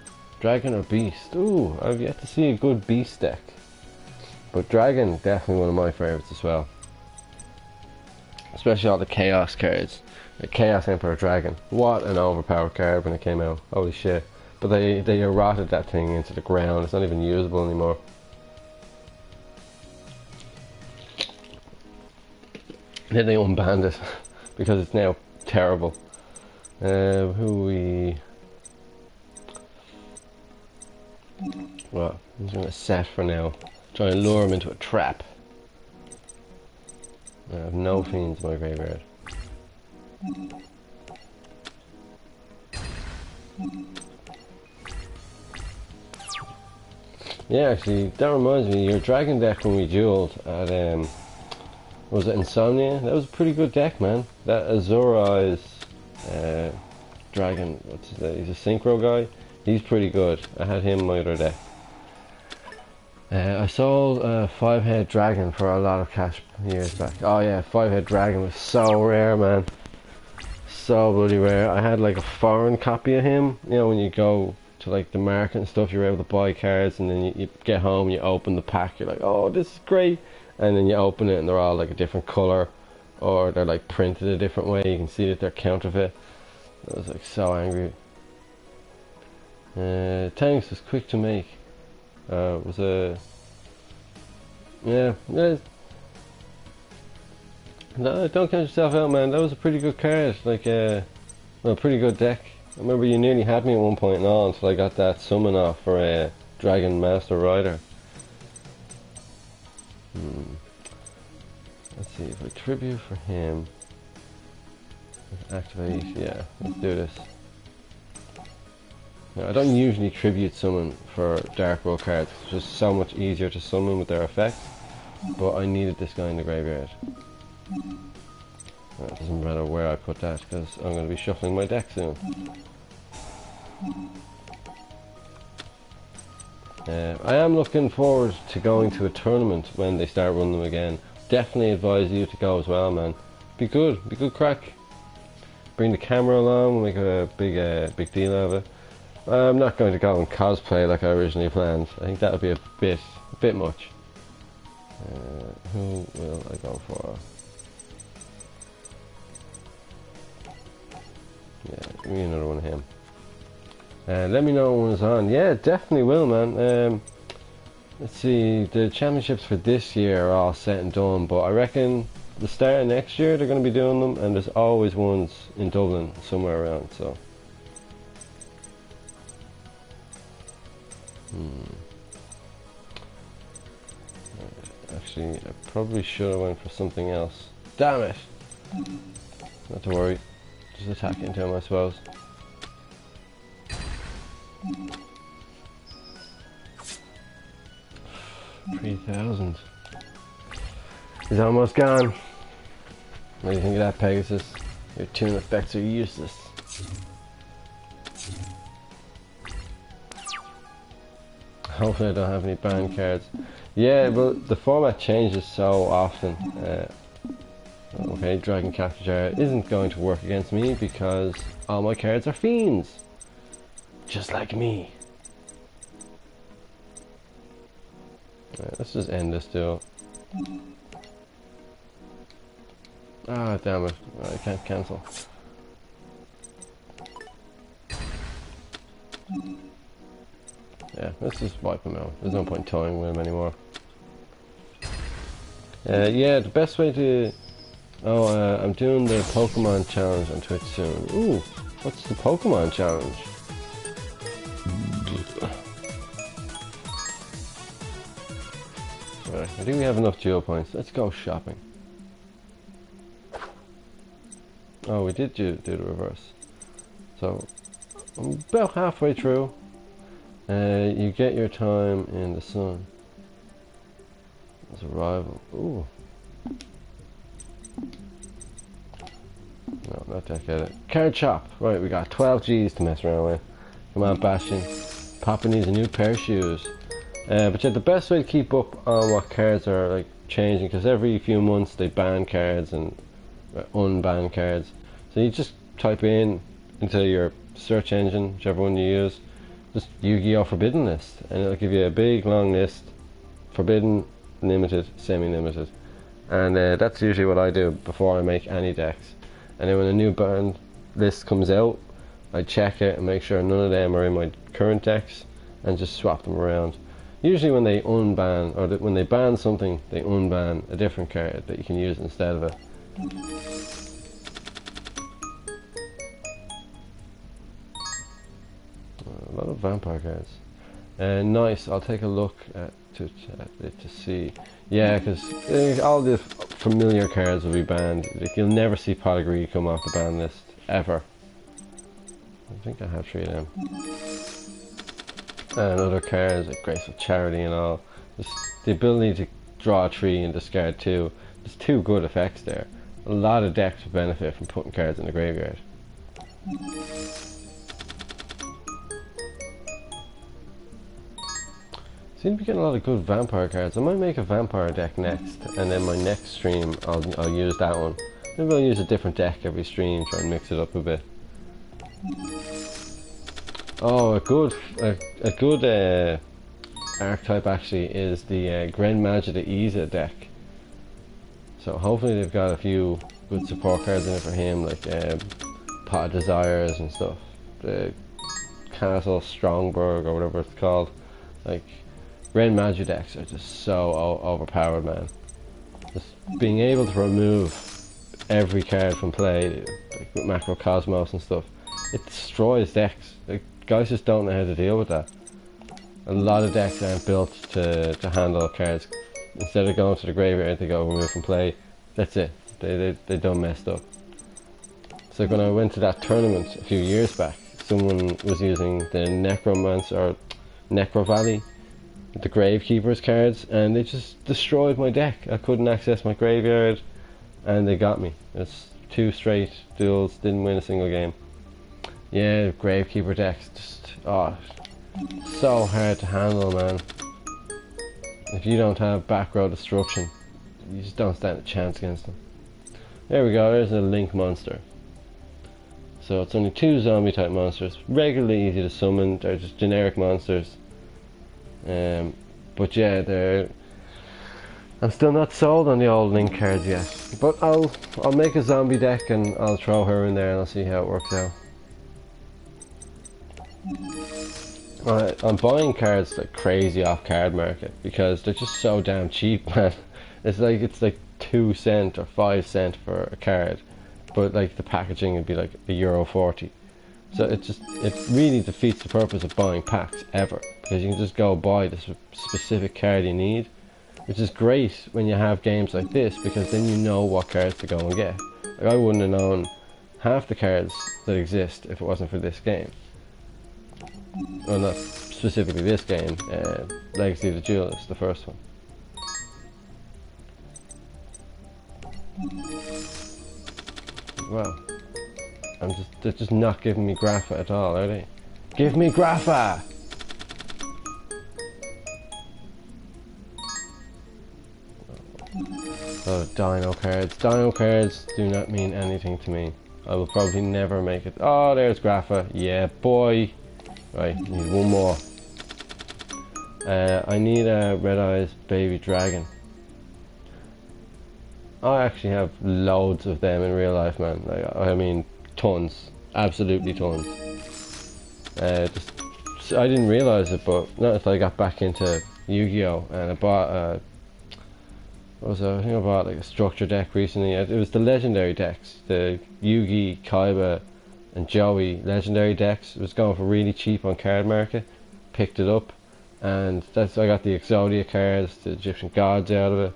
Speaker 1: Dragon or Beast? Ooh, I've yet to see a good Beast deck. But Dragon, definitely one of my favourites as well. Especially all the Chaos cards. The Chaos Emperor Dragon. What an overpowered card when it came out. Holy shit. But they eroded that thing into the ground. It's not even usable anymore. Then they unbanned it because it's now terrible. Who we... Well, I'm just going to set for now. Try and lure him into a trap. I have no fiends in my graveyard. Yeah, actually, that reminds me, your dragon deck when we dueled at, was it Insomnia? That was a pretty good deck, man. That Azure Eyes dragon, what's his name? He's a synchro guy. He's pretty good. I had him in my other deck. I sold a 5-head dragon for a lot of cash years back. Oh yeah, 5-head dragon was so rare, man. So bloody rare. I had like a foreign copy of him. You know, when you go to like the market and stuff, you're able to buy cards, and then you get home, you open the pack, you're like, oh, this is great. And then you open it and they're all like a different colour, or they're like printed a different way. You can see that they're counterfeit. I was like so angry. Tanks was quick to make. It was a... Yeah, no, don't count yourself out, man. That was a pretty good card. Like, well, pretty good deck. I remember you nearly had me at one point and all until I got that summon off for a Dragon Master Rider. Let's see, if I tribute for him, activate, yeah, let's do this. Now, I don't usually tribute summon for Dark World cards, it's just so much easier to summon with their effects, but I needed this guy in the graveyard. Well, it doesn't matter where I put that, because I'm going to be shuffling my deck soon. I am looking forward to going to a tournament when they start running them again. Definitely advise you to go as well, man. Be good crack. Bring the camera along, we'll make a big deal out of it. I'm not going to go and cosplay like I originally planned. I think that would be a bit much. Who will I go for? Let me know when it's on. Yeah, definitely will, man. Let's see, the championships for this year are all set and done, but I reckon the start of next year they're going to be doing them, and there's always ones in Dublin somewhere around, so. Actually, I probably should have went for something else. Damn it! Not to worry, just attack into him, I suppose. 3,000. He's almost gone. What do you think of that, Pegasus? Your tune effects are useless. Hopefully I don't have any banned cards. Yeah, but the format changes so often. Okay, Dragon Capture Jar isn't going to work against me because all my cards are fiends. Just like me. Right, let's just end this duel. Ah, damn it. I can't cancel. Yeah, let's just wipe him out. There's no point toying with him anymore. Yeah, the best way to... Oh, I'm doing the Pokemon challenge on Twitch soon. Ooh, what's the Pokemon challenge? Right, I think we have enough Geo points. Let's go shopping. Oh, we did do the reverse. So, I'm about halfway through. You get your time in the sun. As a rival. Ooh. No, not that. Get it. Card shop. Right, we got 12 G's to mess around with. Come on, Bastion. Papa needs a new pair of shoes. But yeah, the best way to keep up on what cards are like changing, because every few months they ban cards and unban cards. So you just type in into your search engine, whichever one you use, just Yu-Gi-Oh! Forbidden list, and it'll give you a big long list: forbidden, limited, semi-limited, and that's usually what I do before I make any decks. And then when a new banned list comes out, I check it and make sure none of them are in my current decks, and just swap them around. Usually when they unban, or when they ban something, they unban a different card that you can use instead of it. A lot of vampire cards. Nice, I'll take a look at it to see. Yeah, because all the familiar cards will be banned. Like, you'll never see Pot of Greed come off the ban list, ever. I think I have 3 of them. And other cards like Graceful Charity and all. Just the ability to draw a 3 and discard 2. There's 2 good effects there. A lot of decks would benefit from putting cards in the graveyard. Seem to be getting a lot of good vampire cards. I might make a vampire deck next, and then my next stream I'll use that one. Maybe I'll use a different deck every stream, try and mix it up a bit. Oh, a good archetype actually is the Grand Magic the Isa deck. So hopefully they've got a few good support cards in it for him, like Pot of Desires and stuff. The Castle Strongberg or whatever it's called. Like, Grand Magic decks are just so overpowered, man. Just being able to remove every card from play, like with Macrocosmos and stuff, it destroys decks. Like, guys just don't know how to deal with that. A lot of decks aren't built to handle cards. Instead of going to the graveyard, they go remove from play. That's it. They done messed up. So when I went to that tournament a few years back, someone was using the Necromancer or Necro Valley, the Gravekeeper's cards, and they just destroyed my deck. I couldn't access my graveyard, and they got me. It's 2 straight duels, didn't win a single game. Yeah, Gravekeeper decks, just, oh, so hard to handle, man. If you don't have back row destruction, you just don't stand a chance against them. There we go, there's a Link monster. So it's only 2 zombie type monsters, regularly easy to summon. They're just generic monsters. But yeah, I'm still not sold on the old Link cards yet. But I'll make a zombie deck and I'll throw her in there and I'll see how it works out. I'm buying cards like crazy off card market because they're just so damn cheap, man. It's like 2 cent or 5 cent for a card, but like the packaging would be like €1.40. So it really defeats the purpose of buying packs ever, because you can just go buy the specific card you need, which is great when you have games like this, because then you know what cards to go and get. Like I wouldn't have known half the cards that exist if it wasn't for this game. Well, not specifically this game, Legacy of the Duelist, the first one. Wow. They're just not giving me Grapha at all, are they? Give me Grapha! Oh, Dino cards. Dino cards do not mean anything to me. I will probably never make it. Oh, there's Grapha. Yeah, boy. Right, need one more. I need a Red Eyes Baby Dragon. I actually have loads of them in real life, man. Like, I mean, tons. Absolutely tons. I didn't realise it, but not until I got back into Yu-Gi-Oh! And I bought I think I bought like a structure deck recently. It was the legendary decks, the Yugi, Kaiba, and Joey legendary decks. It was going for really cheap on card market. Picked it up, and I got the Exodia cards, the Egyptian gods out of it.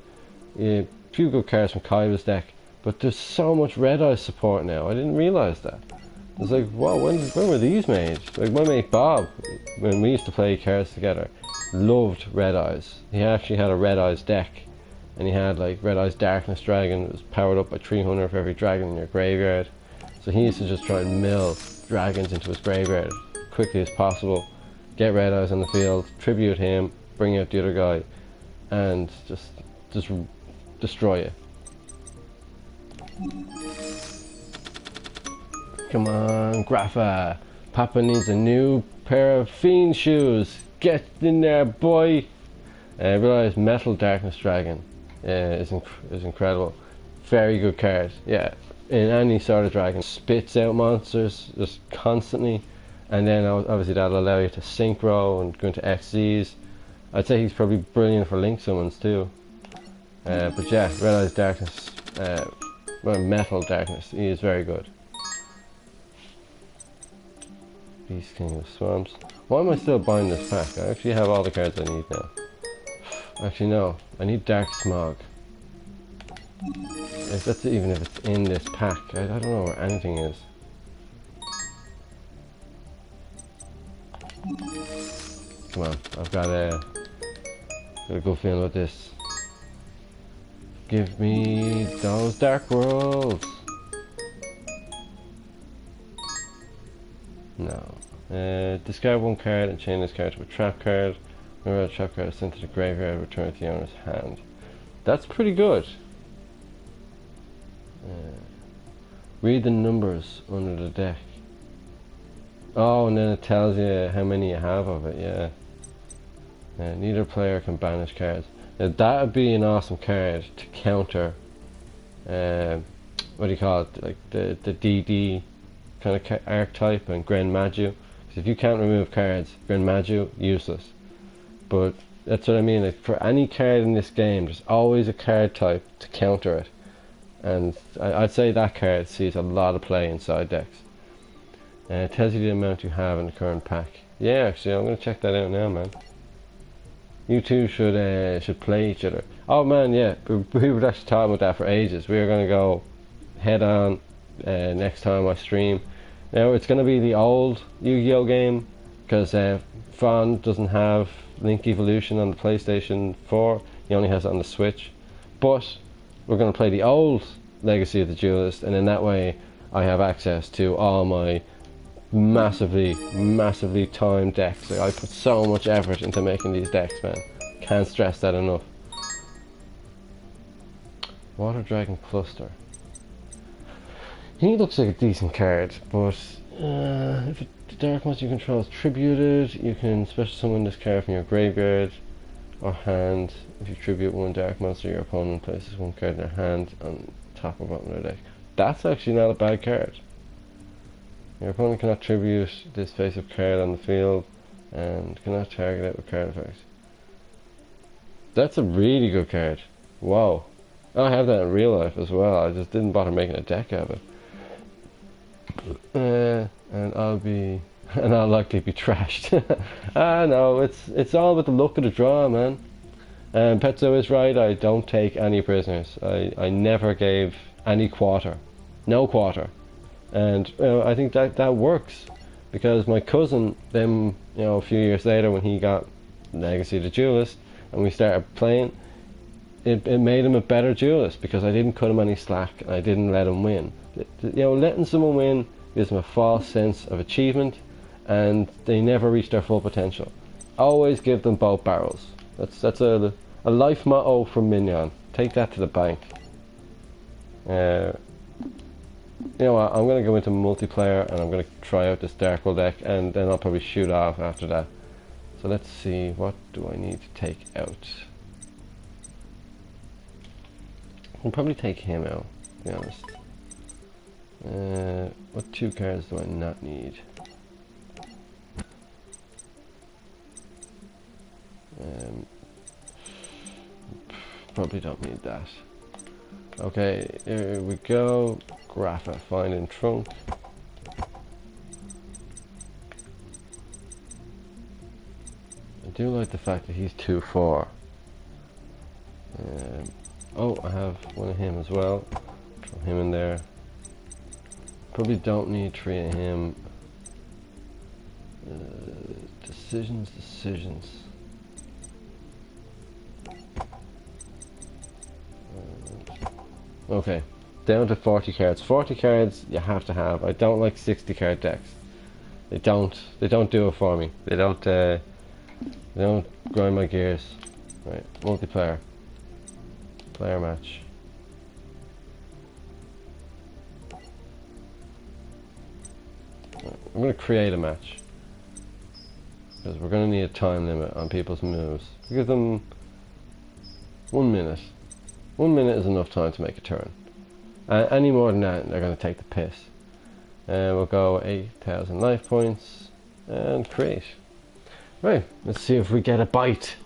Speaker 1: Yeah, a few good cards from Kaiba's deck, but there's so much Red Eyes support now. I didn't realise that. I was like, whoa, when were these made? Like my mate Bob, when we used to play cards together, loved Red Eyes. He actually had a Red Eyes deck. And he had like Red Eyes Darkness Dragon. It was powered up by 300 for every dragon in your graveyard. So he used to just try and mill dragons into his graveyard as quickly as possible. Get Red Eyes on the field, tribute him, bring out the other guy, and just destroy it. Come on, Grapha. Papa needs a new pair of Fiend shoes. Get in there, boy. Red Eyes Metal Darkness Dragon. Is incredible. Very good card. Yeah, in any sort of dragon, spits out monsters just constantly, and then obviously that'll allow you to synchro and go into XZs. I'd say he's probably brilliant for link summons too. But yeah, Red Eyes Darkness, Metal Darkness, he is very good. Beast King of Swamps. Why am I still buying this pack? I actually have all the cards I need now. Actually no, I need Dark Smog. Even if it's in this pack, I don't know where anything is. Come on, I've got a good feeling about this. Give me those Dark Worlds. No. Discard one card and chain this card to a trap card. Whenever a trap card is sent to the graveyard, return it to the owner's hand. That's pretty good. Read the numbers under the deck. Oh, and then it tells you how many you have of it, yeah. Neither player can banish cards. Now that would be an awesome card to counter, what do you call it, like the DD kind of archetype and Gren Maju. Because if you can't remove cards, Gren Maju, useless. But that's what I mean, like for any card in this game, there's always a card type to counter it. And I'd say that card sees a lot of play inside decks. And it tells you the amount you have in the current pack. Yeah, actually, I'm going to check that out now, man. You two should play each other. Oh man, yeah, we were actually talking about that for ages. We were going to go head on next time I stream. Now, it's going to be the old Yu-Gi-Oh game, because Fawn doesn't have Link Evolution on the PlayStation 4, he only has it on the Switch. But we're going to play the old Legacy of the Duelist, and in that way I have access to all my massively timed decks. Like, I put so much effort into making these decks, man. Can't stress that enough. Water Dragon Cluster. He looks like a decent card, but if the Dark Monster you control is tributed, you can special summon this card from your graveyard or hand. If you tribute one Dark Monster, your opponent places one card in their hand on top or bottom of their deck. That's actually not a bad card. Your opponent cannot tribute this face-up card on the field. and cannot target it with card effects. That's a really good card. Wow. I have that in real life as well. I just didn't bother making a deck of it. And I'll likely be trashed. No, it's all about the luck of the draw, man. And Petso is right. I don't take any prisoners. I never gave any quarter, no quarter, and I think that works, because my cousin, then a few years later when he got Legacy of the Duelist and we started playing, it made him a better duelist because I didn't cut him any slack and I didn't let him win. Letting someone win gives them a false sense of achievement, and they never reach their full potential. Always give them both barrels. That's a life motto from Minyon. Take that to the bank. You know what, I'm going to go into multiplayer and I'm going to try out this Dark World deck, and then I'll probably shoot off after that. So let's see, what do I need to take out? I'll probably take him out, to be honest. What 2 cards do I not need? Probably don't need that. Okay, here we go. Grapha, find in trunk. I do like the fact that he's 2/4. Oh, I have one of him as well. Throw him in there. Probably don't need 3 of him. Decisions. Okay, down to 40 cards. 40 cards you have to have. I don't like 60 card decks. They don't do it for me. They don't grind my gears. Right, multiplayer. Player match. I'm going to create a match, because we're going to need a time limit on people's moves. Give them 1 minute. 1 minute is enough time to make a turn. Any more than that, they're going to take the piss. We'll go 8,000 life points and create. Right, let's see if we get a bite.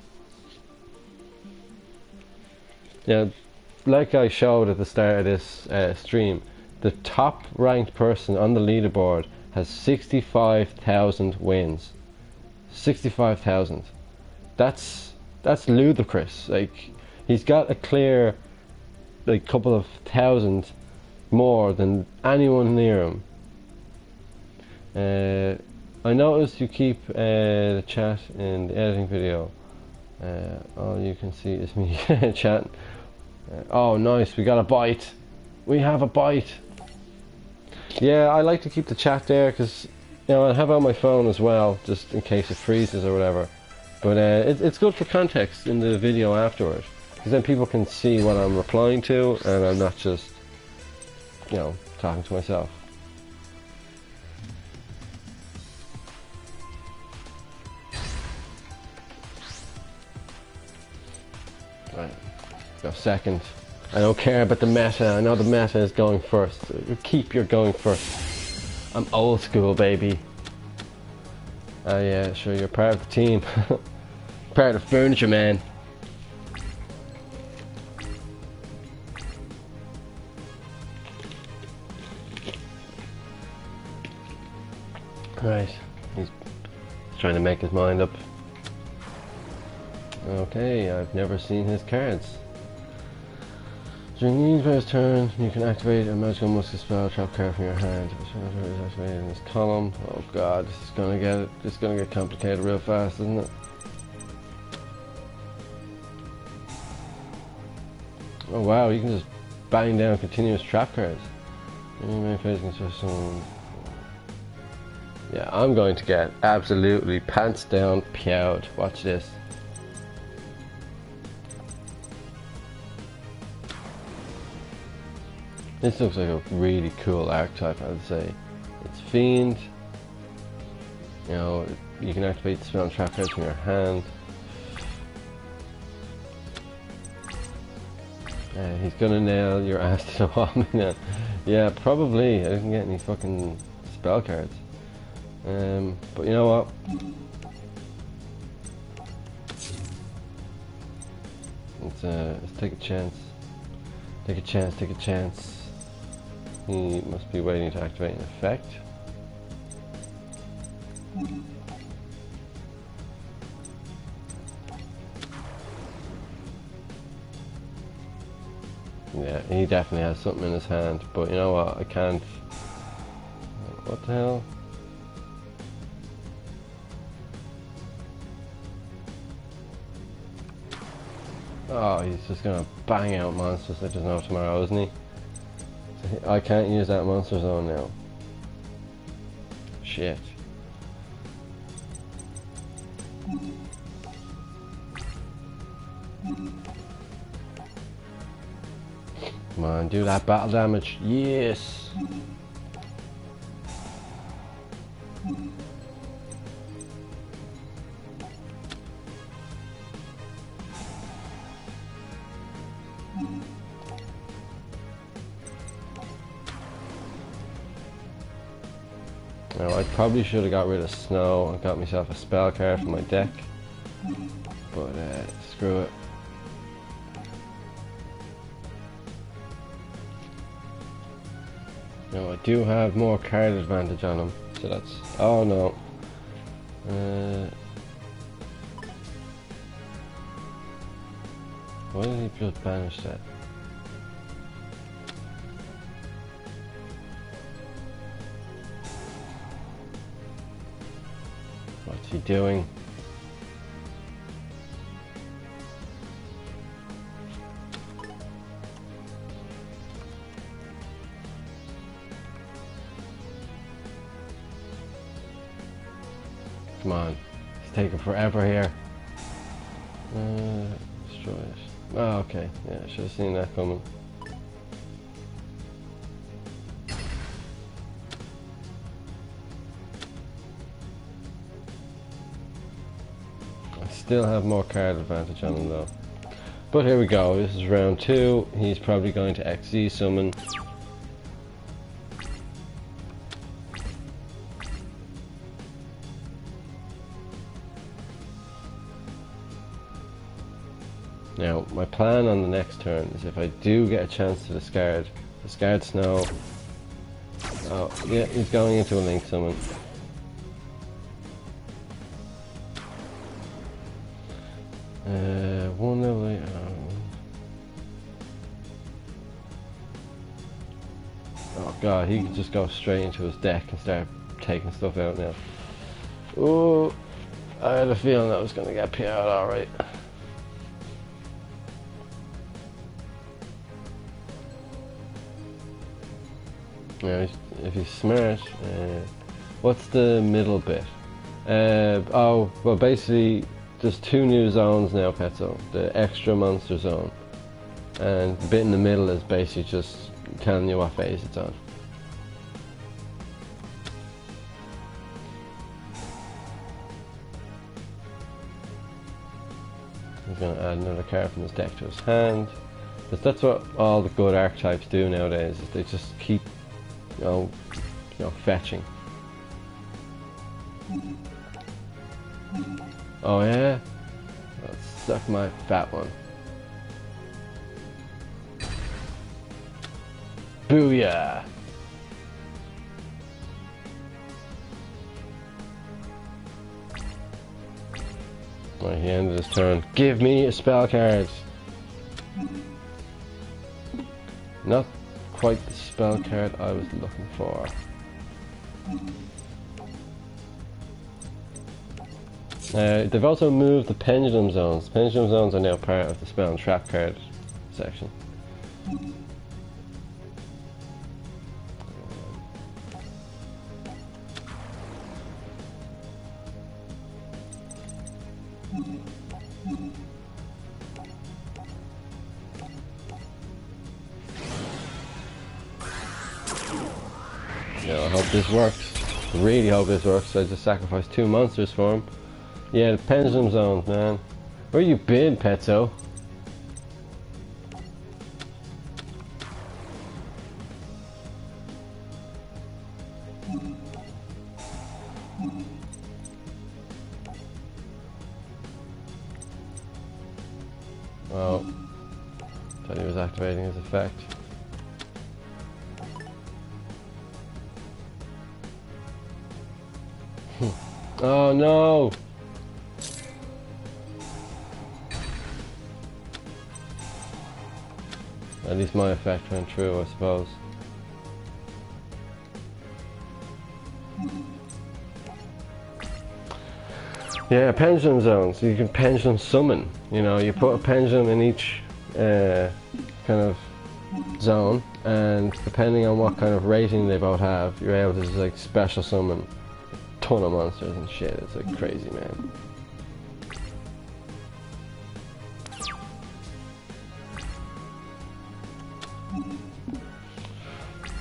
Speaker 1: Yeah, like I showed at the start of this stream, the top ranked person on the leaderboard has 65,000 wins. 65,000. That's ludicrous. Like, he's got a clear, like, couple of thousand more than anyone near him. I noticed you keep the chat in the editing video. All you can see is me chatting. Oh, nice, we got a bite. We have a bite. Yeah, I like to keep the chat there because, I have it on my phone as well, just in case it freezes or whatever. But it's good for context in the video afterward, because then people can see what I'm replying to, and I'm not just, talking to myself. Right, go second. I don't care about the meta. I know the meta is going first. Keep your going first. I'm old school, baby. Yeah, sure, you're part of the team. Part of the furniture, man. Right, he's trying to make his mind up. Okay, I've never seen his cards. During the player's turn, you can activate a magical musket spell trap card from your hand. If is activated in this column. Oh god, this is gonna get complicated real fast, isn't it? Oh wow, you can just bang down continuous trap cards. Yeah, I'm going to get absolutely pants down piyowed. Watch this. This looks like a really cool archetype, I would say. It's Fiend. You can activate the spell and trap cards from your hand. He's gonna nail your ass to the wall, man. Yeah, probably. I didn't get any fucking spell cards. But you know what? Let's take a chance. Take a chance, take a chance. He must be waiting to activate an effect. Yeah, he definitely has something in his hand, but you know what, I can't... What the hell? Oh, he's just gonna bang out monsters like there's no tomorrow, isn't he? I can't use that monster zone now. Shit. Come on, do that battle damage. Yes! Now, I probably should have got rid of snow and got myself a spell card for my deck. But, screw it. Now, I do have more card advantage on him, so that's... Oh, no. Why did he just banish that? What's he doing? Come on, it's taking forever here. Destroy it. Oh, okay. Yeah, I should have seen that coming. I still have more card advantage on him though. But here we go. This is round 2. He's probably going to XZ summon. Now, my plan on the next turn is if I do get a chance to discard snow. Oh, yeah, he's going into a link summon. One level 8. Oh god, he could just go straight into his deck and start taking stuff out now. Oh, I had a feeling that was going to get PR'd alright. Yeah, if he's smart, what's the middle bit? Oh, well basically there's 2 new zones now, Petso. The extra monster zone. And the bit in the middle is basically just telling you what phase it's on. He's going to add another card from his deck to his hand. Because that's what all the good archetypes do nowadays, is they just keep you know, fetching. Oh yeah? Let's suck my fat one. Booyah! Right, he ended his turn. Give me a spell card! Not quite the spell card I was looking for. They've also moved the Pendulum Zones. Pendulum Zones are now part of the spell and trap card section. Yeah, I hope this works. I really hope this works. I just sacrificed 2 monsters for him. Yeah, the Pendulum Zones, man. Where you been, Petso? Well, activating his effect. Oh no! At least my effect went through, I suppose. Yeah, pendulum zones. You can pendulum summon. You know, you put a pendulum in each kind of zone, and depending on what kind of rating they both have, you're able to just like special summon a ton of monsters and shit. It's like crazy, man.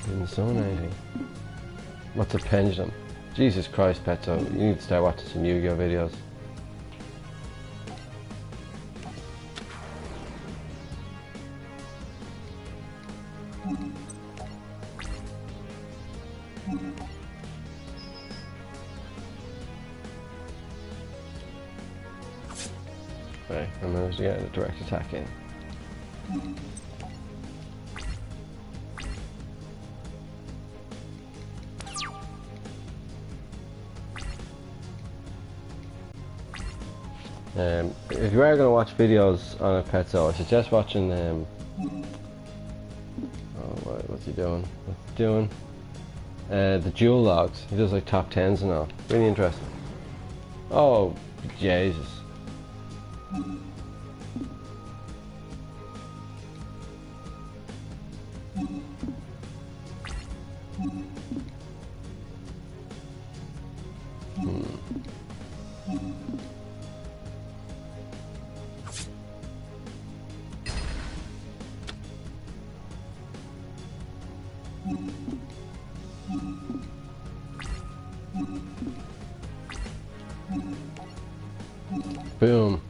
Speaker 1: Didn't summon anything. What's a pendulum? Jesus Christ, Petso, you need to start watching some Yu-Gi-Oh videos. Right, I managed to get a direct attack in. If you are going to watch videos on a Petso, I suggest watching what's he doing? What's he doing? The duel logs. He does like top 10s and all. Really interesting. Oh, Jesus. Boom.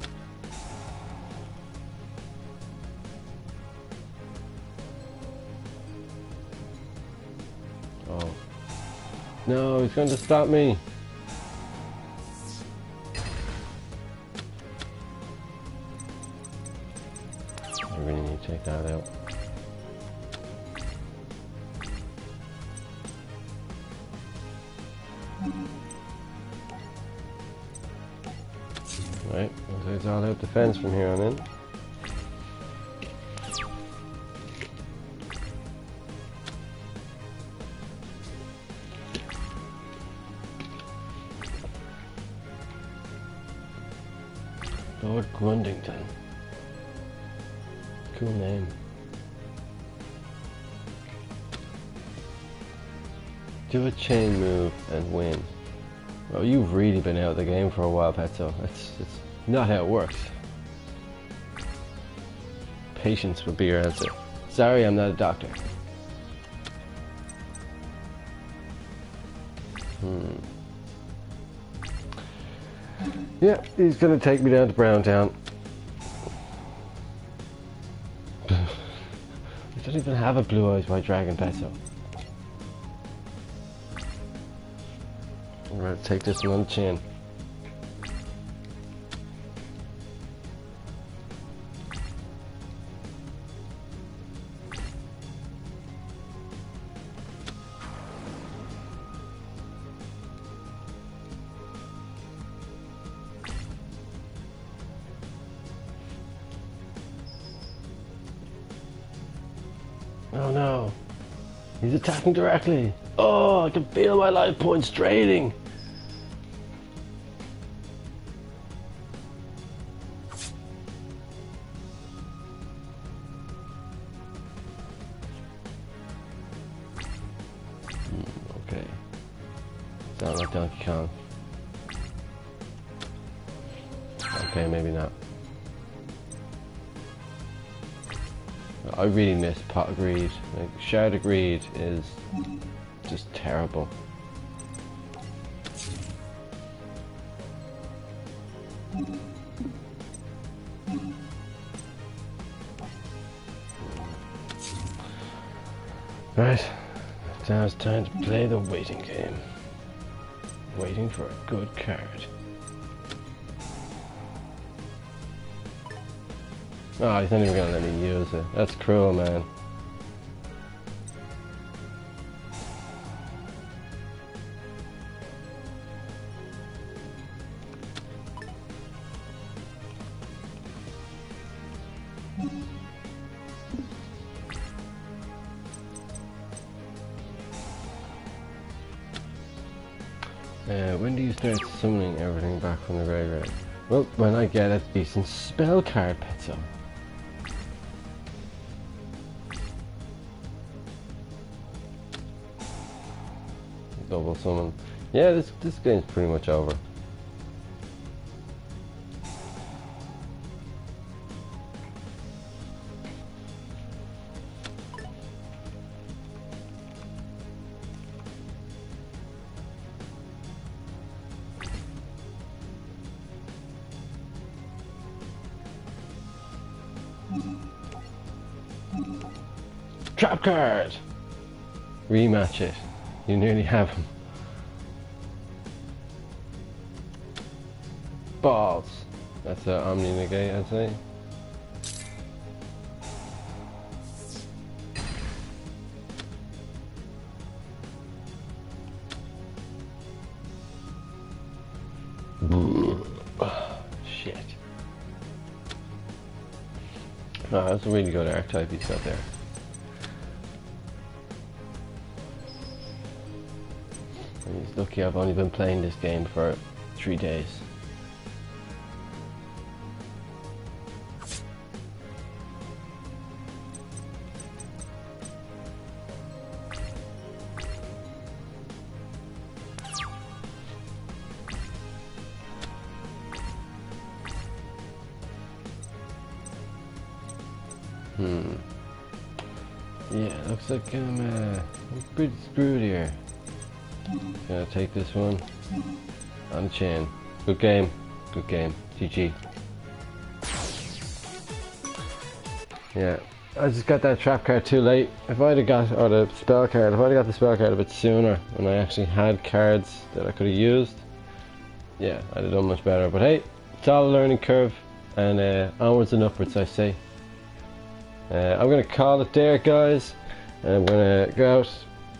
Speaker 1: Oh. No, he's going to stop me. I really need to take that out. Right, so it's all out defense from here on in. Lord Grundington. Cool name. Do a chain move and win. Well, you've really been out of the game for a while, Petso. It's not how it works. Patience would be your answer. Sorry, I'm not a doctor. Yeah, he's gonna take me down to Browntown. I don't even have a blue eyes white dragon, Petso. I'm gonna take this one on the chin. Oh no, he's attacking directly. Oh, I can feel my life points draining. Okay, sound like Donkey Kong. Okay, maybe not. I really miss Pot of Greed. Like, Shard of Greed is just terrible. Right, now it's time to play the waiting game. Waiting for a good card. Oh, he's not even gonna let me use it. That's cruel, man. When do you start summoning everything back from the graveyard? Well, when I get a decent spell card, Petso. Double summon. Yeah, this game's pretty much over. Trap card! Rematch it. You nearly have him. Balls. That's an Omni Negate, I'd say. Shit. No, that's a really good archetype he's got there. He's lucky I've only been playing this game for 3 days. Yeah, looks like I'm pretty screwed here. Gonna take this one on the chin. Good game. Good game. GG. Yeah, I just got that trap card too late. If I'd have got, or the spell card, if I'd have got the spell card a bit sooner when I actually had cards that I could have used, yeah, I'd have done much better. But hey, it's all a learning curve, and onwards and upwards, I say. I'm gonna call it there, guys. I'm gonna go out,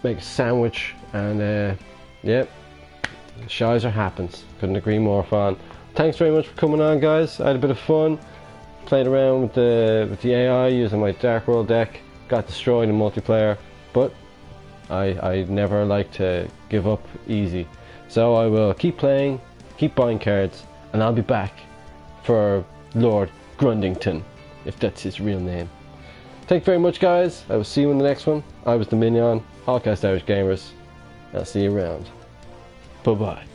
Speaker 1: make a sandwich, and yep, shizer happens. Couldn't agree more, Fawn. Thanks very much for coming on, guys. I had a bit of fun. Played around with the AI using my Dark World deck. Got destroyed in multiplayer, but I never like to give up easy. So I will keep playing, keep buying cards, and I'll be back for Lord Grundington, if that's his real name. Thank you very much, guys. I will see you in the next one. I was the Minyon, Allcast Irish Gamers. I'll see you around. Bye-bye.